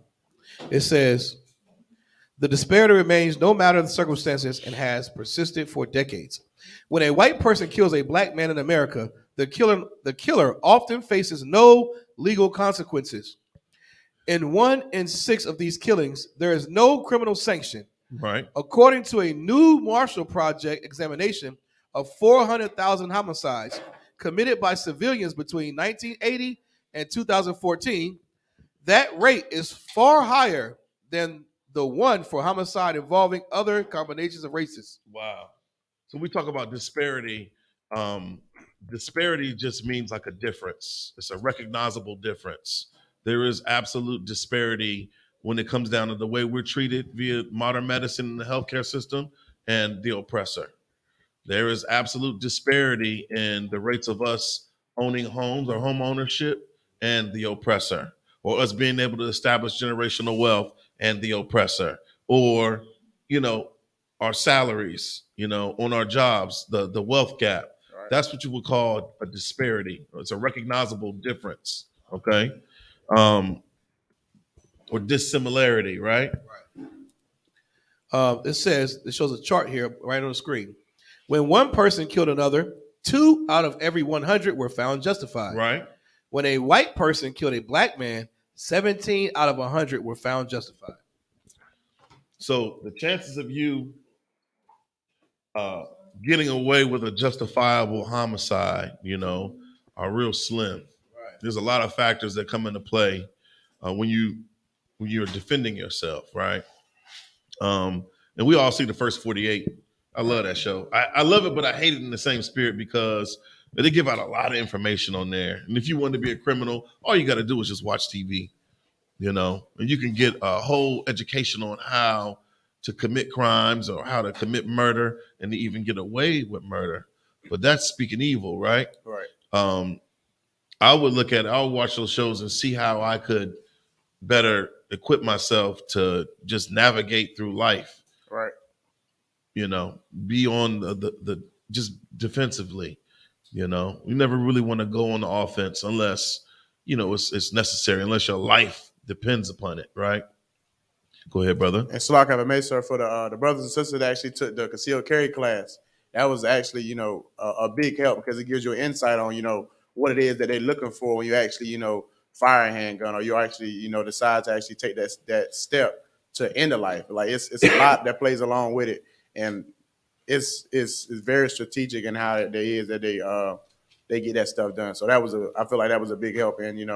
It says, the disparity remains no matter the circumstances and has persisted for decades. When a white person kills a black man in America, the killer often faces no legal consequences. In 1 in 6 of these killings, there is no criminal sanction. Right. According to a new Marshall Project examination of 400,000 homicides committed by civilians between 1980 and 2014, that rate is far higher than the one for homicide involving other combinations of races. Wow. So we talk about disparity. Disparity just means like a difference. It's a recognizable difference. There is absolute disparity when it comes down to the way we're treated via modern medicine in the healthcare system and the oppressor. There is absolute disparity in the rates of us owning homes or home ownership and the oppressor, or us being able to establish generational wealth and the oppressor, or, our salaries, on our jobs, the wealth gap. Right. That's what you would call a disparity. It's a recognizable difference, okay? Or dissimilarity, right? It shows a chart here right on the screen. When one person killed another, 2 out of every 100 were found justified. Right. When a white person killed a black man, 17 out of 100 were found justified. So the chances of you getting away with a justifiable homicide, are real slim. Right. There's a lot of factors that come into play when you're defending yourself, right? And we all see the first 48. I love that show. I love it, but I hate it in the same spirit because they give out a lot of information on there. And if you want to be a criminal, all you got to do is just watch TV, and you can get a whole education on how to commit crimes or how to commit murder and to even get away with murder. But that's speaking evil, right? Right. I would watch those shows and see how I could better equip myself to just navigate through life. Right. Be on the just defensively. You never really want to go on the offense unless, it's necessary, unless your life depends upon it, right? Go ahead, brother. And Slack, I made sure for the brothers and sisters that actually took the concealed carry class. That was actually, a big help because it gives you an insight on, what it is that they're looking for when you actually, fire a handgun or you actually, decide to actually take that step to end a life. Like it's a lot that plays along with it, and it's very strategic in how they get that stuff done. So I feel like that was a big help in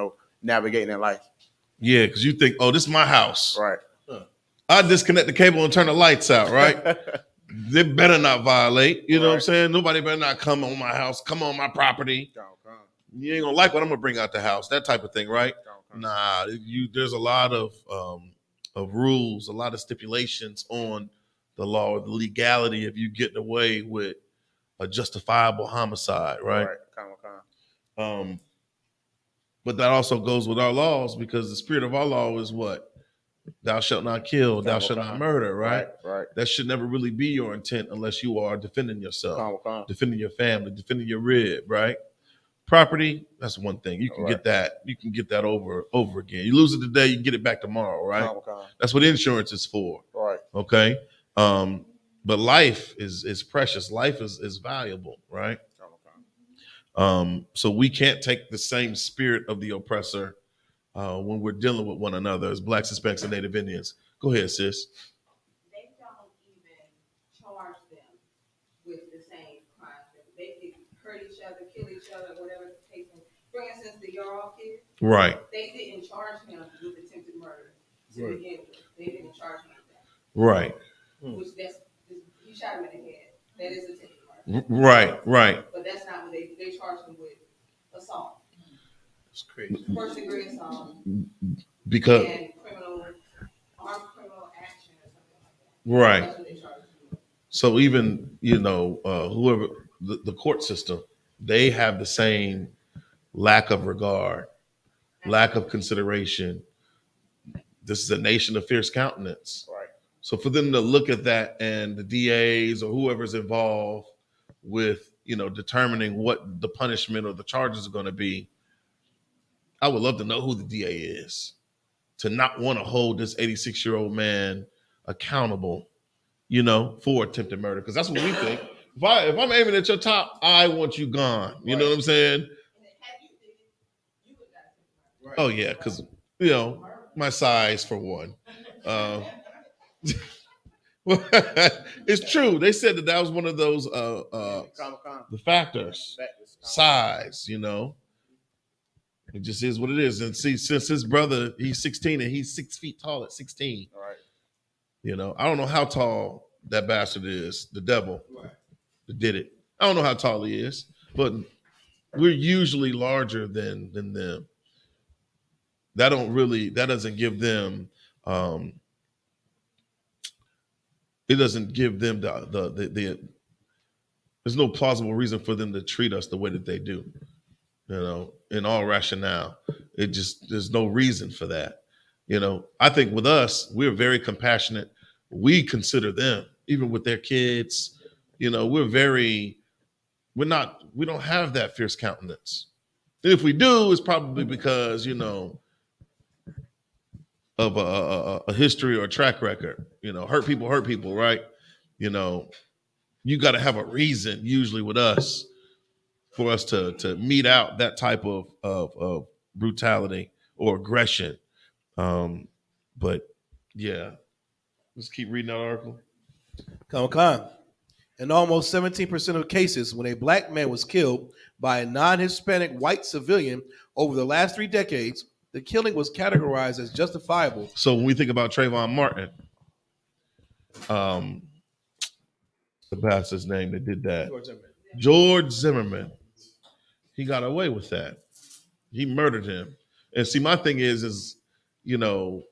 navigating in life. Yeah, because you think, oh, this is my house. Right. I disconnect the cable and turn the lights out, right? They better not violate. You know what I'm saying? Nobody better not come on my house, come on my property. You ain't gonna like what I'm gonna bring out the house, that type of thing, right? Nah, there's a lot of rules, a lot of stipulations on the law or the legality of you getting away with a justifiable homicide, right? But that also goes with our laws because the spirit of our law is what? Thou shalt not kill, thou shalt not murder, right? Right. That should never really be your intent unless you are defending yourself, defending your family, defending your rib, right? Property, that's one thing. You can get that. You can get that over again. You lose it today, you can get it back tomorrow, right? That's what insurance is for. Right. Okay. But life is precious. Life is valuable, right? So we can't take the same spirit of the oppressor when we're dealing with one another as Blacks, Hispanics, and Native Indians. Go ahead, sis. They don't even charge them with the same crimes. They could hurt each other, kill each other, whatever the case may be. For instance, the Yarl kid. Right. They didn't charge him with attempted murder to begin with. They didn't charge him with that. Right. Which he shot him in the head. That is attempted murder. Right. But that's not what they charged him with. Assault. It's crazy. First degree assault. Because and armed criminal action or something like that. Right. That's what they charged him with. So even, whoever the court system, they have the same lack of regard, lack of consideration. This is a nation of fierce countenance. Right. So for them to look at that and the DAs or whoever's involved with, determining what the punishment or the charges are going to be, I would love to know who the DA is to not want to hold this 86-year-old man accountable, for attempted murder. Because that's what we think. If I'm aiming at your top, I want you gone. You know what I'm saying? Right. Oh, yeah, because, my size for one. Well, It's true. They said that was one of those the factors, size. It just is what it is. And see, since his brother, he's 16 and he's 6 feet tall at 16. Right. I don't know how tall that bastard is, the devil that did it. I don't know how tall he is, but we're usually larger than them. That doesn't give them it doesn't give them the there's no plausible reason for them to treat us the way that they do. In all rationale, there's no reason for that. I think with us, we're very compassionate. We consider them, even with their kids, we don't have that fierce countenance. And if we do, it's probably because, of a history or a track record. Hurt people, right? You got to have a reason usually with us for us to mete out that type of brutality or aggression. But yeah, let's keep reading that article. Come. In almost 17% of cases, when a black man was killed by a non-Hispanic white civilian over the last 3 decades, the killing was categorized as justifiable. So when we think about Trayvon Martin, the bastard's name that did that, George Zimmerman, he got away with that. He murdered him. And see, my thing is when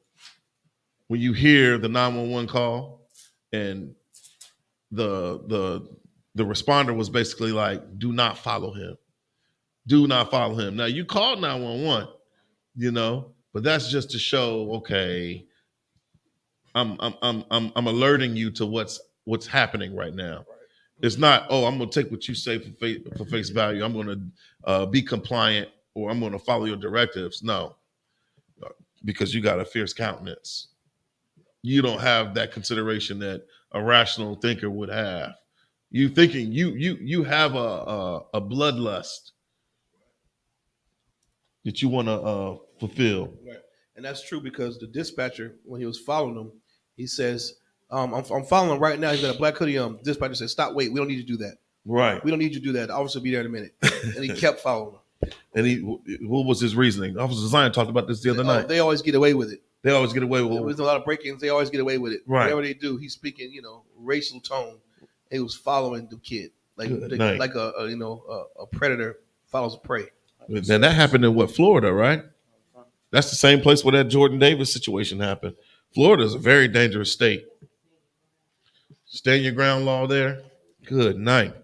you hear the 911 call and the responder was basically like, do not follow him. Do not follow him. Now you called 911, but that's just to show, okay, I'm alerting you to what's happening right now. It's not, I'm going to take what you say for face value. I'm going to be compliant or I'm going to follow your directives. No, because you got a fierce countenance. You don't have that consideration that a rational thinker would have. You thinking you have a bloodlust that you want to fulfill. Right. And that's true because the dispatcher, when he was following him, he says, I'm following him right now. He's got a black hoodie on. Dispatcher said, stop, wait, we don't need you to do that. Right. We don't need you to do that. The officer will be there in a minute. And he kept following him. And what was his reasoning? Officer Zion talked about this the other night. They always get away with it. They always get away with it. There was a lot of break-ins. They always get away with it. Right. Whatever they do, he's speaking, racial tone. He was following the kid like a predator follows a prey. Then that happened in Florida, right? That's the same place where that Jordan Davis situation happened. Florida is a very dangerous state. Stand your ground law there. Good night.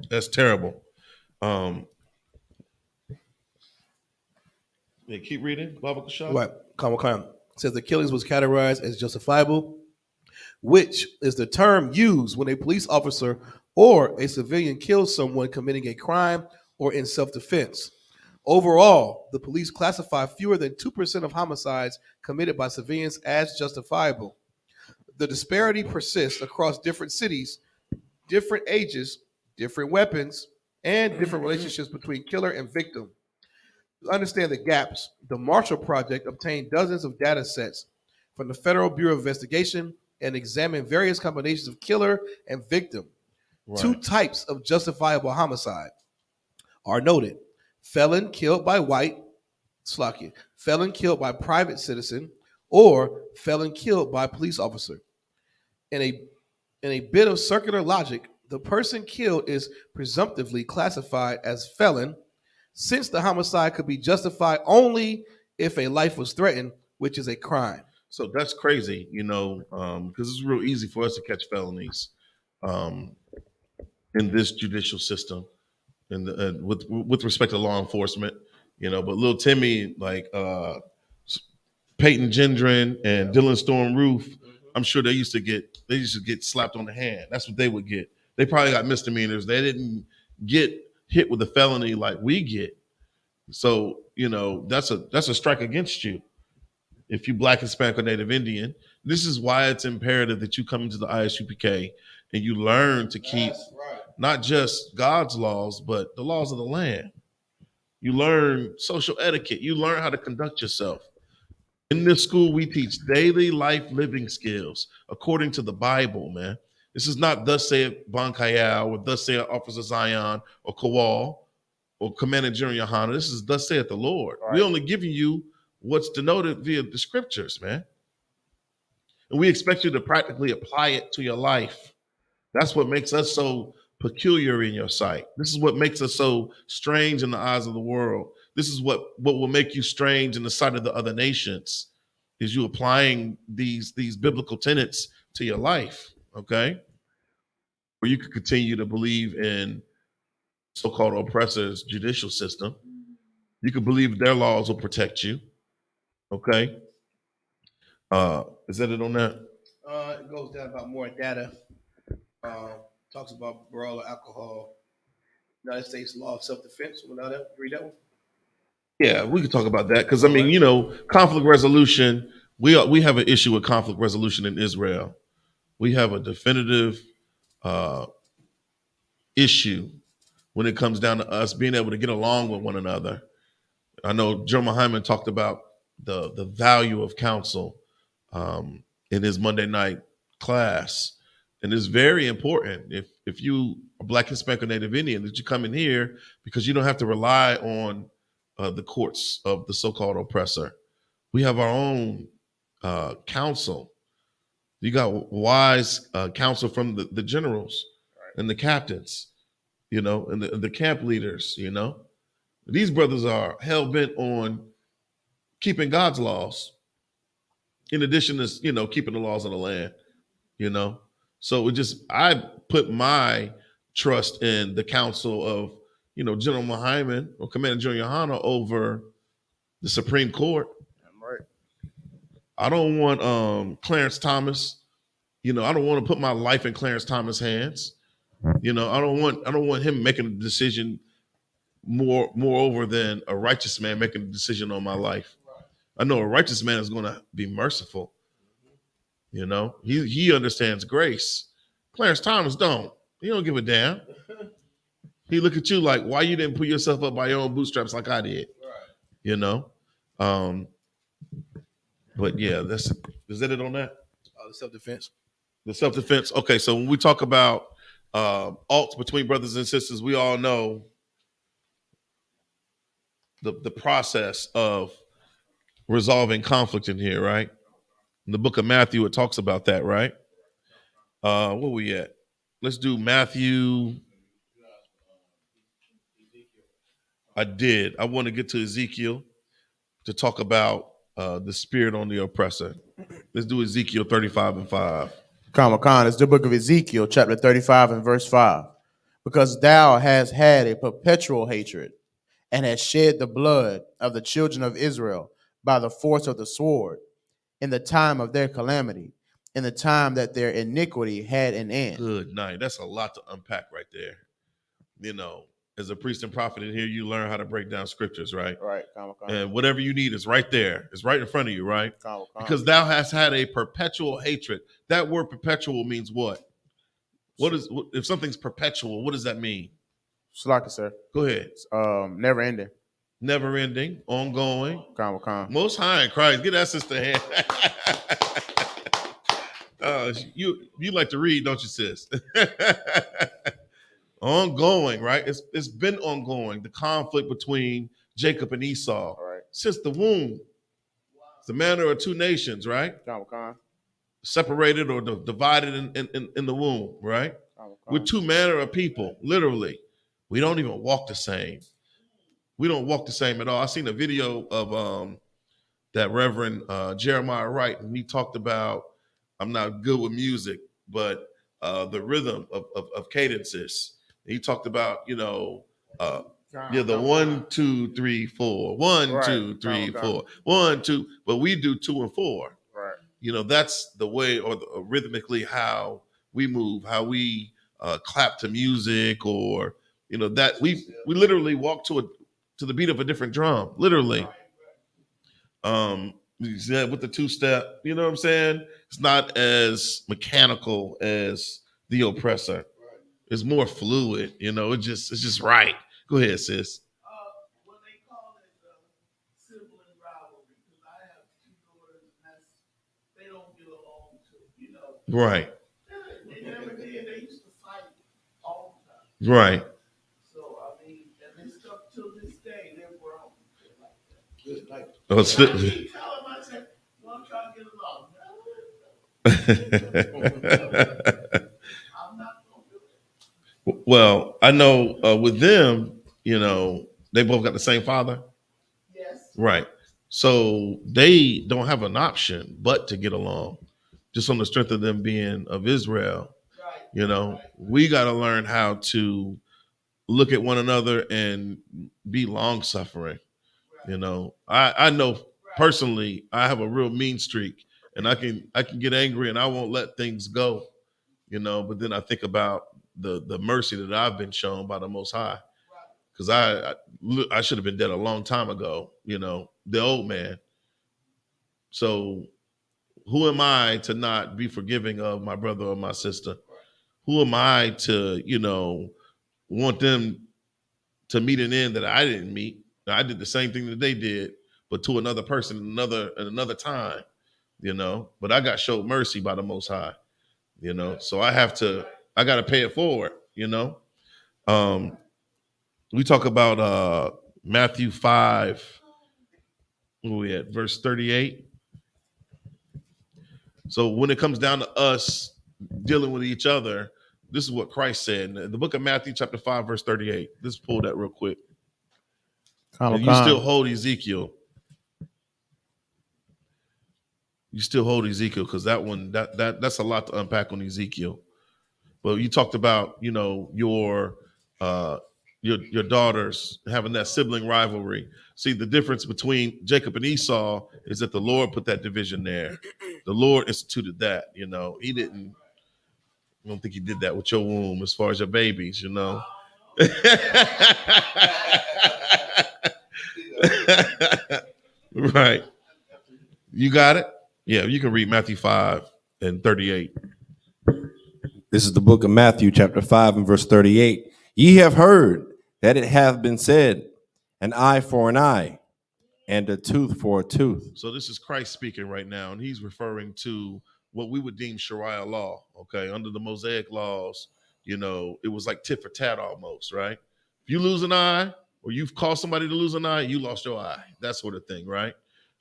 That's terrible. Keep reading. Baba Shah. Right. Khan says the killings was categorized as justifiable, which is the term used when a police officer or a civilian kills someone committing a crime or in self-defense. Overall, the police classify fewer than 2% of homicides committed by civilians as justifiable. The disparity persists across different cities, different ages, different weapons, and different relationships between killer and victim. To understand the gaps, the Marshall Project obtained dozens of data sets from the Federal Bureau of Investigation and examined various combinations of killer and victim. Right. 2 types of justifiable homicide are noted: felon killed by felon killed by private citizen, or felon killed by police officer. In a bit of circular logic, the person killed is presumptively classified as felon, since the homicide could be justified only if a life was threatened, which is a crime. So that's crazy, because it's real easy for us to catch felonies in this judicial system, and with respect to law enforcement, But little Timmy, like Peyton Gendron and Dylan Storm Roof, I'm sure they used to get slapped on the hand. That's what they would get. They probably got misdemeanors. They didn't get hit with a felony like we get. So, that's a strike against you. If you Black, Hispanic, or Native Indian, this is why it's imperative that you come into the ISUPK and you learn to keep not just God's laws, but the laws of the land. You learn social etiquette. You learn how to conduct yourself. In this school, we teach daily life living skills according to the Bible, man. This is not thus saith Bon Kayal or thus saith Officer Zion or Kowal or Commandant General Yohana. This is thus saith the Lord. Right. We only giving you what's denoted via the scriptures, man. And we expect you to practically apply it to your life. That's what makes us so peculiar in your sight. This is what makes us so strange in the eyes of the world. This is what will make you strange in the sight of the other nations, is you applying these biblical tenets to your life, okay? Or you could continue to believe in so-called oppressors' judicial system. You could believe their laws will protect you, okay? Is that it on that? It goes down about more data. Talks about brawler, alcohol, United States law of self-defense. Read that one. Yeah, we could talk about that because I mean, you know, conflict resolution. We have an issue with conflict resolution in Israel. We have a definitive issue when it comes down to us being able to get along with one another. I know Jeremiah Hyman talked about the value of counsel in his Monday night class. And it's very important if you are Black, Hispanic, or Native Indian that you come in here because you don't have to rely on the courts of the so-called oppressor. We have our own counsel. You got wise counsel from the generals and the captains, you know, and the camp leaders, you know. These brothers are hell-bent on keeping God's laws in addition to, you know, keeping the laws of the land, you know. So I put my trust in the counsel of, you know, General Hyman or Commander General Yohana over the Supreme Court. Right. I don't want Clarence Thomas. You know, I don't want to put my life in Clarence Thomas' hands. You know, I don't want him making a decision moreover than a righteous man making a decision on my life. I know a righteous man is going to be merciful. You know, he understands grace. Clarence Thomas don't. He don't give a damn. He look at you like, why you didn't put yourself up by your own bootstraps like I did? Right. You know? But yeah, is that it on that? The self-defense. The self-defense. Okay, so when we talk about alts between brothers and sisters, we all know the process of resolving conflict in here, right? In the book of Matthew, it talks about that, right? Where we at? Let's do Matthew. I want to get to Ezekiel to talk about the spirit on the oppressor. Let's do Ezekiel 35:5. Khan, it's the book of Ezekiel, chapter 35 and verse 5. Because thou hast had a perpetual hatred and hast shed the blood of the children of Israel by the force of the sword in the time of their calamity, in the time that their iniquity had an end. Good night. That's a lot to unpack right there. You know, as a priest and prophet in here, you learn how to break down scriptures, right? Right. And whatever you need is right there. It's right in front of you, right? Because thou hast had a perpetual hatred. That word perpetual means what? If something's perpetual, what does that mean? Slaka, sir. Go ahead. Never ending. Never ending, ongoing. Khan. Most high in Christ. Get that sister hand. You like to read, don't you, sis? Ongoing, right? It's been ongoing. The conflict between Jacob and Esau, right, since the womb. It's the manner of two nations, right? Khan. Separated or divided in the womb, right? We're two manner of people, literally. We don't even walk the same. We don't walk the same at all. I seen a video of that Reverend Jeremiah Wright, and he talked about, I'm not good with music, but the rhythm of cadences. He talked about, you know, the 1, 2, 3, 4, 1, 2, 3, 4, 1, 2, but we do 2 and 4. Right. You know, that's the way, or rhythmically how we move, how we clap to music, or, you know, that we literally walk to the beat of a different drum, literally. With the 2-step, you know what I'm saying? It's not as mechanical as the oppressor. It's more fluid, you know. It's just right. Go ahead, sis. When they call it sibling rivalry, because I have 2 Right. They never did. They used to fight all the time. Right. So, I mean, and they stuck till this day. They're grown. They're like that. Oh, I keep telling them, I said, well, I'm trying to get along. I'm not going to do it. Well, I know with them, you know, they both got the same father. Yes. Right. So they don't have an option but to get along, just on the strength of them being of Israel. Right. You know, we got to learn how to look at one another and be long suffering. Right. You know, I know personally, I have a real mean streak, and I can get angry and I won't let things go. You know, but then I think about the mercy that I've been shown by the Most High, because I should have been dead a long time ago. You know, the old man. So who am I to not be forgiving of my brother or my sister? Who am I to, you know, want them to meet an end that I didn't meet? I did the same thing that they did, but to another person, another time, you know. But I got showed mercy by the Most High, you know. So I got to pay it forward, you know. We talk about Matthew 5, where we at, verse 38. So when it comes down to us dealing with each other, this is what Christ said in the book of Matthew, chapter 5, verse 38. Let's pull that real quick. And you still hold Ezekiel. You still hold Ezekiel, because that one, that's a lot to unpack on Ezekiel. But you talked about, you know, your daughters having that sibling rivalry. See, the difference between Jacob and Esau is that the Lord put that division there. The Lord instituted that, you know. I don't think he did that with your womb as far as your babies, you know. Right. You got it? Yeah, you can read Matthew 5 and 38. This is the book of Matthew, chapter 5 and verse 38. Ye have heard that it hath been said, an eye for an eye, and a tooth for a tooth. So this is Christ speaking right now, and he's referring to what we would deem Sharia law, okay? Under the Mosaic laws, you know, it was like tit for tat almost, right? If you lose an eye, or you've caused somebody to lose an eye, you lost your eye, that sort of thing, right?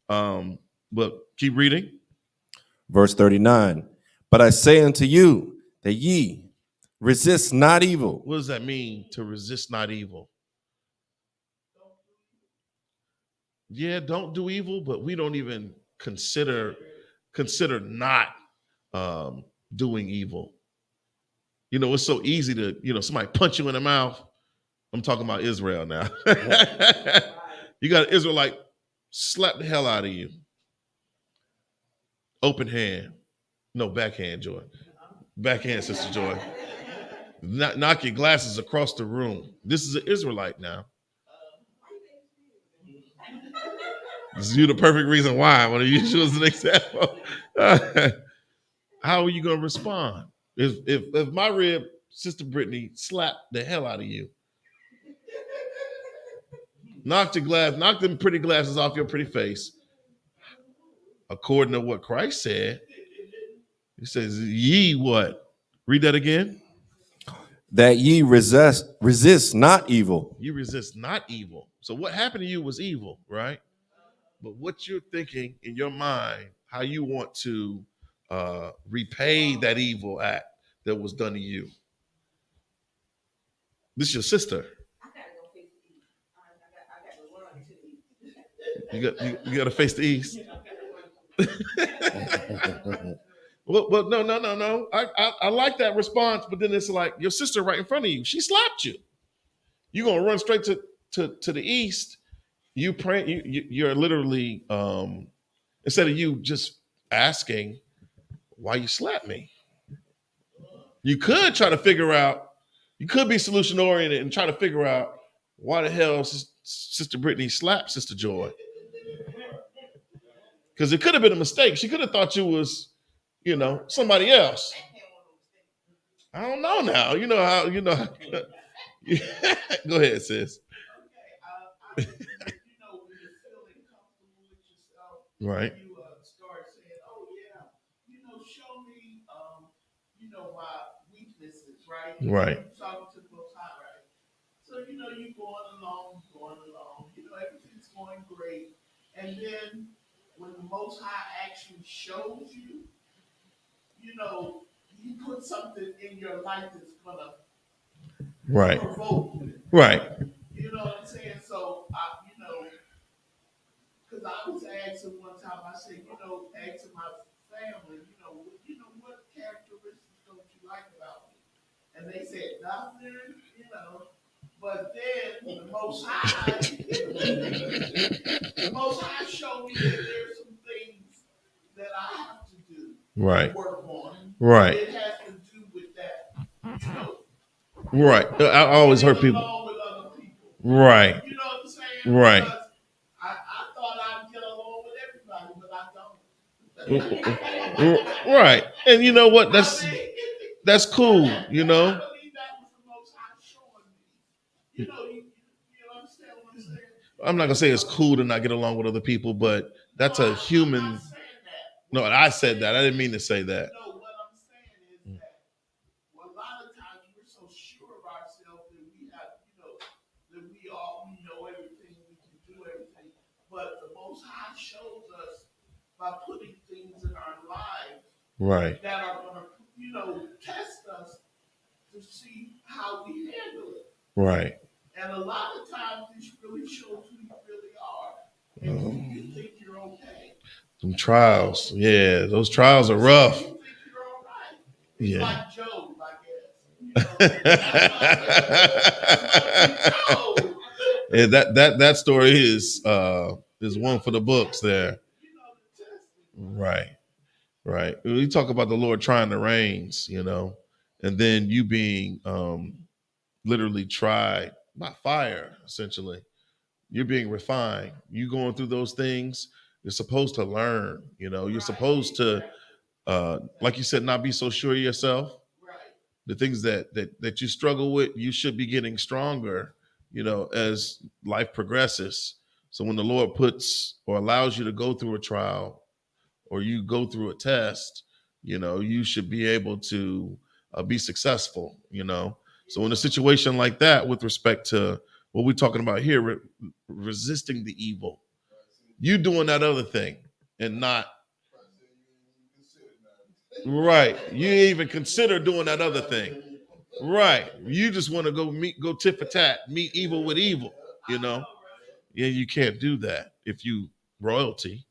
But keep reading. Verse 39. But I say unto you that ye resist not evil. What does that mean, to resist not evil? Yeah, don't do evil, but we don't even consider not doing evil. You know, it's so easy to, you know, somebody punch you in the mouth. I'm talking about Israel now. You got an Israelite slap the hell out of you. Open hand. No, backhand, Joy. Backhand, Sister Joy. Knock your glasses across the room. This is an Israelite now. This is you the perfect reason why I want to use you as an example. How are you going to respond? If my rib, Sister Brittany, slapped the hell out of you, knock them pretty glasses off your pretty face, according to what Christ said, he says, ye what? Read that again. That ye resist not evil. You resist not evil. So what happened to you was evil, right? But what you're thinking in your mind, how you want to repay that evil act that was done to you. This is your sister. You got to face the east. Well, no. I like that response, but then it's like your sister right in front of you. She slapped you. You're gonna run straight to the east. You pray. You're literally instead of you just asking why you slapped me. You could try to figure out. You could be solution oriented and try to figure out why the hell Sister Brittany slapped Sister Joy. Because it could have been a mistake. She could have thought you was, you know, somebody else. I don't know now. You know how. Go ahead, sis. Right. You start saying, "Oh yeah, show me right? Right. You're talking to the Most High, right? So, you know, you're going along, you know, everything's going great. And then when the Most High actually shows you, you know, he put something in your life that's gonna Right. provoke you. Right. You know what I'm saying? So, you know, because I was asking one time, I said, you know, asking my family, you know, what characteristics don't you like about me? And they said nothing, you know. But then the Most High, the Most High showed me that there's some things that I have to do, Right. work on. Right. It has to do with that, you know. Right. I always heard people. Along with other people. Right. You know what I'm saying? Right. Because I thought I'd get along with everybody, but I don't. Right. And you know what? That's cool, you know. I believe that was the Most High showing me. You know, you understand what I'm saying? I'm not gonna say it's cool to not get along with other people, but that's a human. I'm not saying that. No, I said that. I didn't mean to say that. No, what I'm saying is that a lot of times we're so sure of ourselves that we have, you know, that we know everything, we can do everything. But the Most High shows us by putting things in our lives Right. that are going to, you know, test us to see how we handle it. Right. And a lot of times this really shows who you really are. And you think you're okay. Some trials. Yeah, those trials are rough. You think you're all right. Yeah. Like Job, I guess. Yeah, that story is one for the books there. Right. Right. We talk about the Lord trying the reins, you know, and then you being literally tried by fire, essentially. You're being refined. You going through those things. You're supposed to learn, you know, you're supposed to, like you said, not be so sure of yourself. The things that you struggle with, you should be getting stronger, you know, as life progresses. So when the Lord puts or allows you to go through a trial or you go through a test, you know, you should be able to be successful, you know. So in a situation like that, with respect to what we're talking about here, resisting the evil, you doing that other thing and not right. You even consider doing that other thing. Right. You just want to go tit for tat, meet evil with evil, you know. Yeah, you can't do that if you royalty.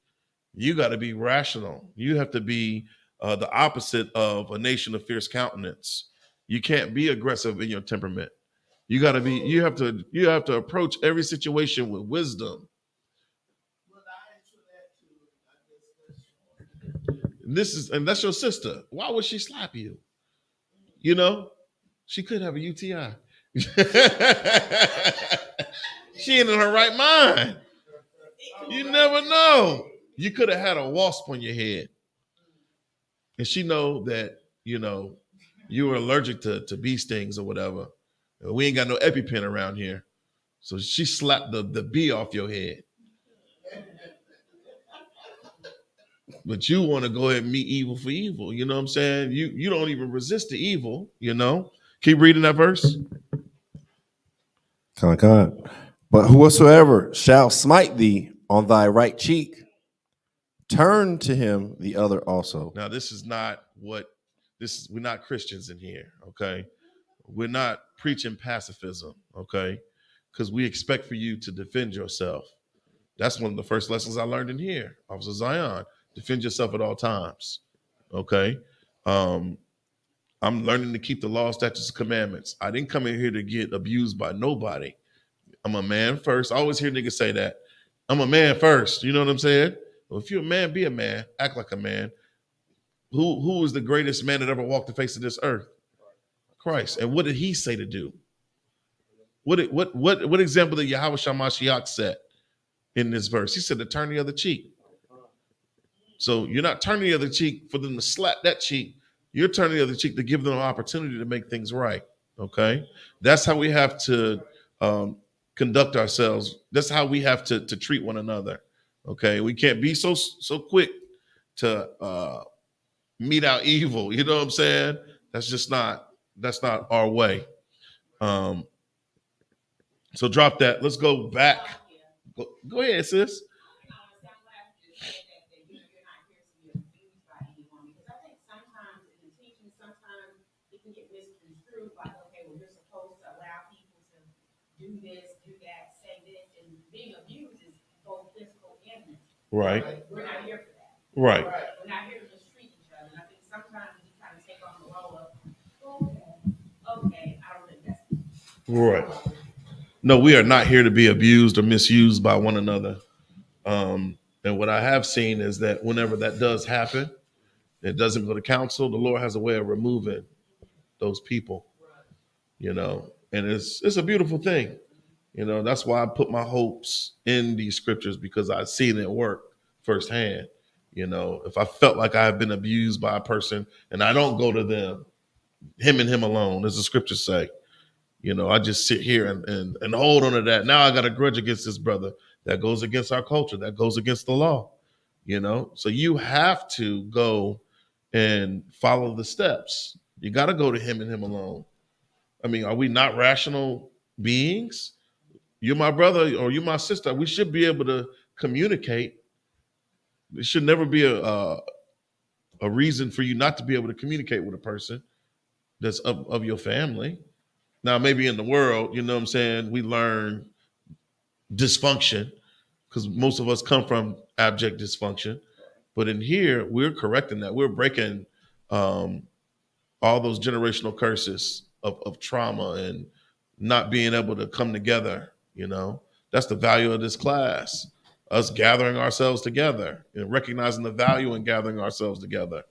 You got to be rational. You have to be the opposite of a nation of fierce countenance. You can't be aggressive in your temperament. You got to be. You have to approach every situation with wisdom. And that's your sister. Why would she slap you? You know, she could have a UTI. She ain't in her right mind. You never know. You could have had a wasp on your head. And she know that, you know, you were allergic to bee stings or whatever. We ain't got no EpiPen around here. So she slapped the bee off your head. But you want to go ahead and meet evil for evil. You know what I'm saying? You don't even resist the evil, you know? Keep reading that verse. Con. But whosoever shall smite thee on thy right cheek, turn to him the other also. Now, we're not Christians in here, okay? We're not preaching pacifism, okay? Because we expect for you to defend yourself. That's one of the first lessons I learned in here, Officer Zion. Defend yourself at all times, okay? I'm learning to keep the law, statutes, and commandments. I didn't come in here to get abused by nobody. I'm a man first. I always hear niggas say that. I'm a man first. You know what I'm saying? Well, if you're a man, be a man. Act like a man. Who is the greatest man that ever walked the face of this earth? Christ. And what did he say to do? What example did Yahweh Shamashiach set in this verse? He said to turn the other cheek. So you're not turning the other cheek for them to slap that cheek. You're turning the other cheek to give them an opportunity to make things right. Okay? That's how we have to conduct ourselves. That's how we have to treat one another. Okay? We can't be so quick to mete out evil. You know what I'm saying? That's just not That's not our way. So drop that. Let's go back. Go ahead, sis. Do this, do that, say this, and being abused is both physical and mental. Right. We're not here for that. Right. We're not here to mistreat each other. And I think sometimes we kind of take on the role of, okay, I don't think that's right. No, we are not here to be abused or misused by one another. And what I have seen is that whenever that does happen, it doesn't go to council. The Lord has a way of removing those people, you know, and it's a beautiful thing. You know, that's why I put my hopes in these scriptures, because I've seen it work firsthand. You know, if I felt like I have been abused by a person and I don't go to them, him and him alone, as the scriptures say, you know, I just sit here and hold on to that. Now I got a grudge against this brother. That goes against our culture. That goes against the law, you know? So you have to go and follow the steps. You got to go to him and him alone. I mean, are we not rational beings? You're my brother or you're my sister. We should be able to communicate. There should never be a reason for you not to be able to communicate with a person that's of your family. Now, maybe in the world, you know what I'm saying, we learn dysfunction because most of us come from abject dysfunction. But in here, we're correcting that. We're breaking all those generational curses of trauma and not being able to come together. You know, that's the value of this class, us gathering ourselves together and recognizing the value in gathering ourselves together,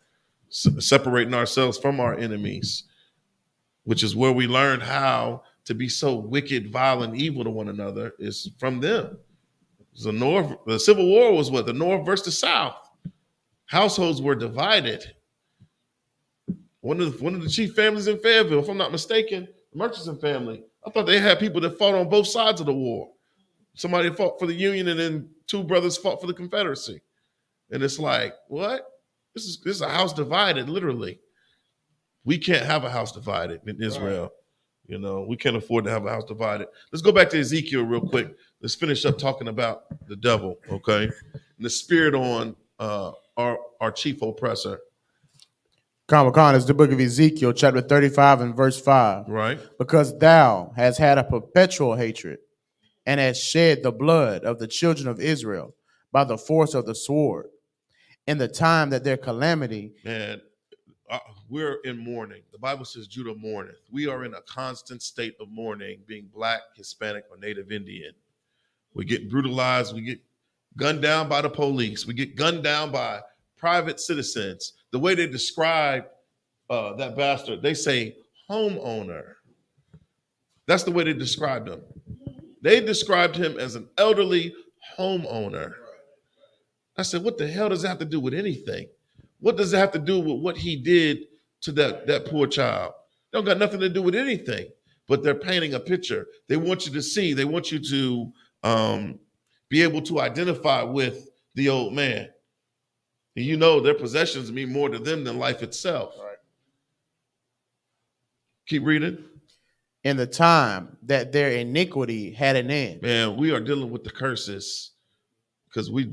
separating ourselves from our enemies, which is where we learn how to be so wicked, violent, evil to one another, is from them. The Civil War was what? The North versus the South. Households were divided. One of the chief families in Fayetteville, if I'm not mistaken, the Murchison family, I thought they had people that fought on both sides of the war. Somebody fought for the Union and then two brothers fought for the Confederacy. And it's like, what? This is a house divided, literally. We can't have a house divided in Israel. Right. You know, we can't afford to have a house divided. Let's go back to Ezekiel real quick. Let's finish up talking about the devil, okay? And the spirit on our chief oppressor. Khan is the book of Ezekiel, chapter 35 and verse 5. Right. Because thou hast had a perpetual hatred and hast shed the blood of the children of Israel by the force of the sword in the time that their calamity. And we're in mourning. The Bible says Judah mourneth. We are in a constant state of mourning, being Black, Hispanic, or Native Indian. We get brutalized. We get gunned down by the police. We get gunned down by private citizens. The way they describe that bastard, they say homeowner. That's the way they described him. They described him as an elderly homeowner. I said, what the hell does that have to do with anything? What does it have to do with what he did to that poor child? They don't got nothing to do with anything, but they're painting a picture. They want you to see, they want you to be able to identify with the old man. And you know their possessions mean more to them than life itself. Right. Keep reading. In the time that their iniquity had an end. Man, we are dealing with the curses because we're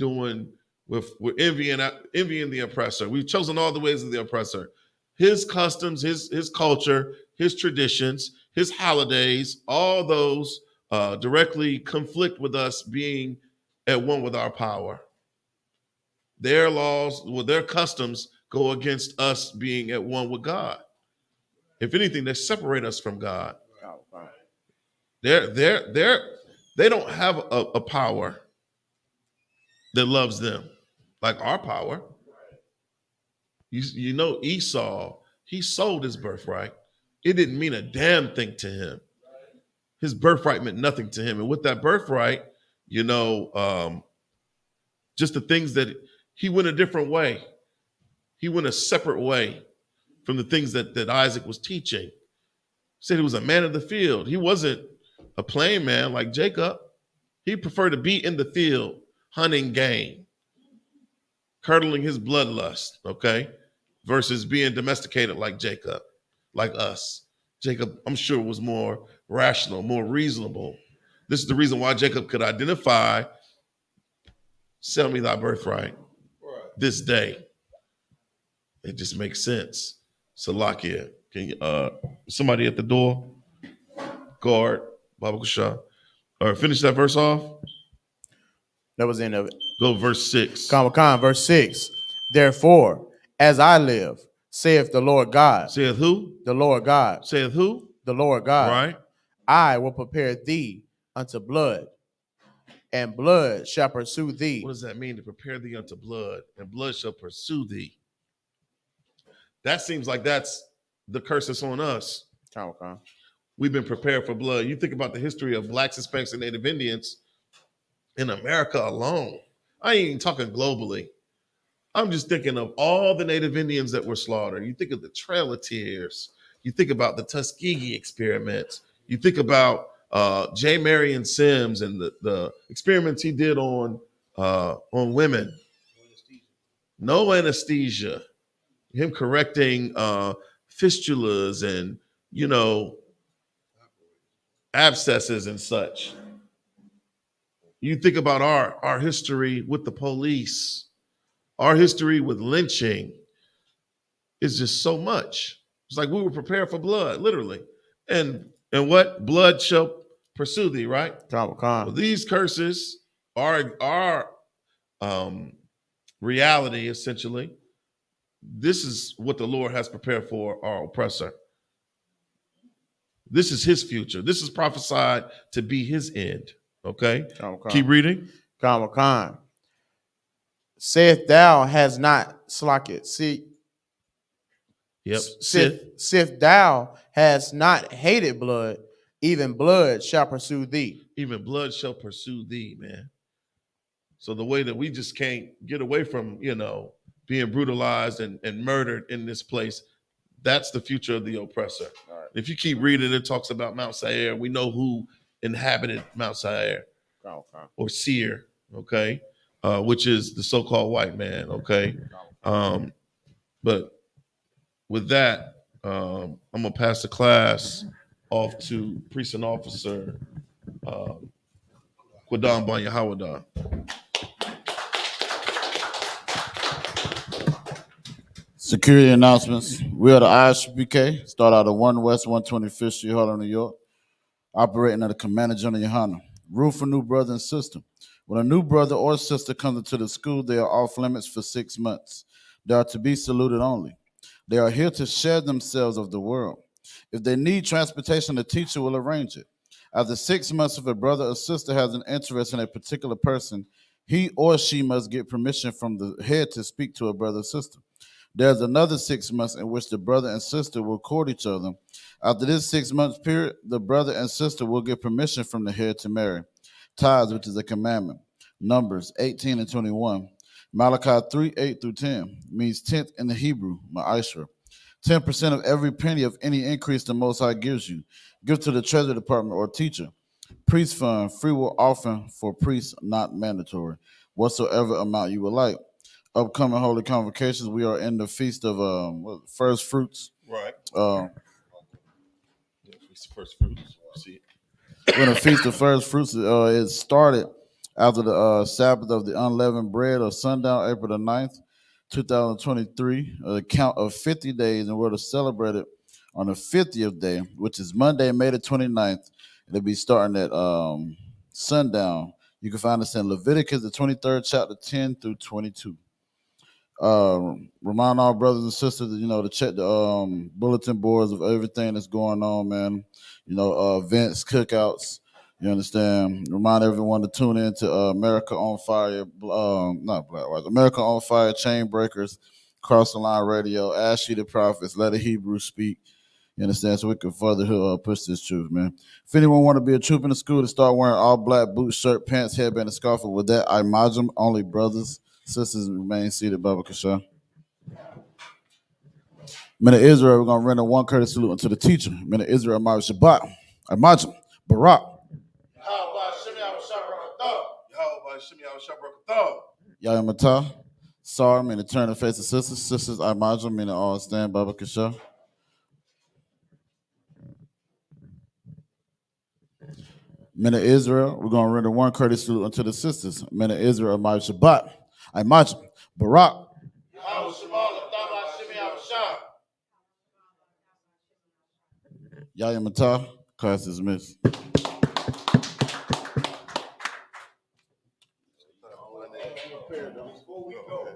envying the oppressor. We've chosen all the ways of the oppressor. His customs, his culture, his traditions, his holidays, all those directly conflict with us being at one with our power. Their laws, their customs go against us being at one with God. If anything, they separate us from God. They don't have a power that loves them like our power. You know, Esau, he sold his birthright. It didn't mean a damn thing to him. His birthright meant nothing to him. And with that birthright, you know, just the things that he went a different way. He went a separate way from the things that Isaac was teaching. He said he was a man of the field. He wasn't a plain man like Jacob. He preferred to be in the field, hunting game, curdling his bloodlust, okay, versus being domesticated like Jacob, like us. Jacob, I'm sure, was more rational, more reasonable. This is the reason why Jacob could identify, sell me thy birthright this day. It just makes sense. Salakia, can you, somebody at the door, guard, Baba Kusha, or finish that verse off? That was the end of it. Go verse 6. Khan, verse 6. Therefore, as I live, saith the Lord God. Saith who? The Lord God. Saith who? The Lord God. Right. I will prepare thee unto blood, and blood shall pursue thee. What does that mean, to prepare thee unto blood, and blood shall pursue thee? That seems like that's the curse that's on us. Khan. We've been prepared for blood. You think about the history of Blacks, Hispanics, and Native Indians in America alone. I ain't even talking globally. I'm just thinking of all the Native Indians that were slaughtered. You think of the Trail of Tears. You think about the Tuskegee experiments. You think about J. Marion Sims and the experiments he did on women. No anesthesia. Him correcting fistulas and, abscesses and such. You think about our history with the police, our history with lynching. It's just so much. It's like we were prepared for blood, literally. And what? Blood shall pursue thee, right? Well, these curses are reality, essentially. This is what the Lord has prepared for our oppressor. This is his future. This is prophesied to be his end. Okay? Keep reading. Khan. Saith thou has not slacked. See. Yep. Sith thou has not hated blood, even blood shall pursue thee. Even blood shall pursue thee, man. So the way that we just can't get away from, being brutalized and murdered in this place, that's the future of the oppressor. Right. If you keep reading, it talks about Mount Seir. We know who inhabited Mount Seir or Seir, okay, which is the so-called white man, okay. But with that, I'm gonna pass the class off to Precinct Officer Quadam Banyahawadah. Security announcements. We are the Isupk, start out of 1 West 125th Street, Harlem, New York, operating under Commander General Yohana. Rule for new brother and sister. When a new brother or sister comes into the school, they are off limits for 6 months. They are to be saluted only. They are here to share themselves of the world. If they need transportation, the teacher will arrange it. After 6 months, if a brother or sister has an interest in a particular person, he or she must get permission from the head to speak to a brother or sister. There's another 6 months in which the brother and sister will court each other. After this 6 months period, the brother and sister will get permission from the head to marry. Tithes, which is a commandment. Numbers 18 and 21. Malachi 3, 8 through 10 means tenth in the Hebrew, ma'ashra. 10% of every penny of any increase the Most High gives you. Give to the Treasury Department or teacher. Priest fund, free will offering for priests, not mandatory. Whatsoever amount you would like. Upcoming holy convocations, we are in the feast of first fruits. Right. First fruits. See it. We're in the feast of first fruits. It started after the Sabbath of the unleavened bread of sundown, April the 9th, 2023. A count of 50 days, and we're to celebrate it on the 50th day, which is Monday, May the 29th. It'll be starting at sundown. You can find us in Leviticus, the 23rd chapter, 10 through 22. Remind our brothers and sisters, to check the bulletin boards of everything that's going on, man. Events, cookouts. You understand? Remind everyone to tune in to America on Fire, not Black White, America on Fire, Chain Breakers, Cross the Line Radio, Ask Ye the Prophets, Let a Hebrew Speak. You understand? So we can further push this truth, man. If anyone want to be a troop in the school, to start wearing all black boots, shirt, pants, headband, and scarf, with that, I imagine only brothers. Sisters remain seated, Baba Kasha. Men of Israel, we're going to render one courteous salute unto the teacher. Men of Israel, Ma'at Shabbat, Imagine, Barak. Yahweh Sorry, meaning turn the face of sisters. Sisters, Imagine, meaning all stand, Baba Kasha. Men of Israel, we're going to render one courteous salute unto the sisters. Men of Israel, my Shabbat, I Maj, Barak. Yahya Matah, class dismissed. Before we go,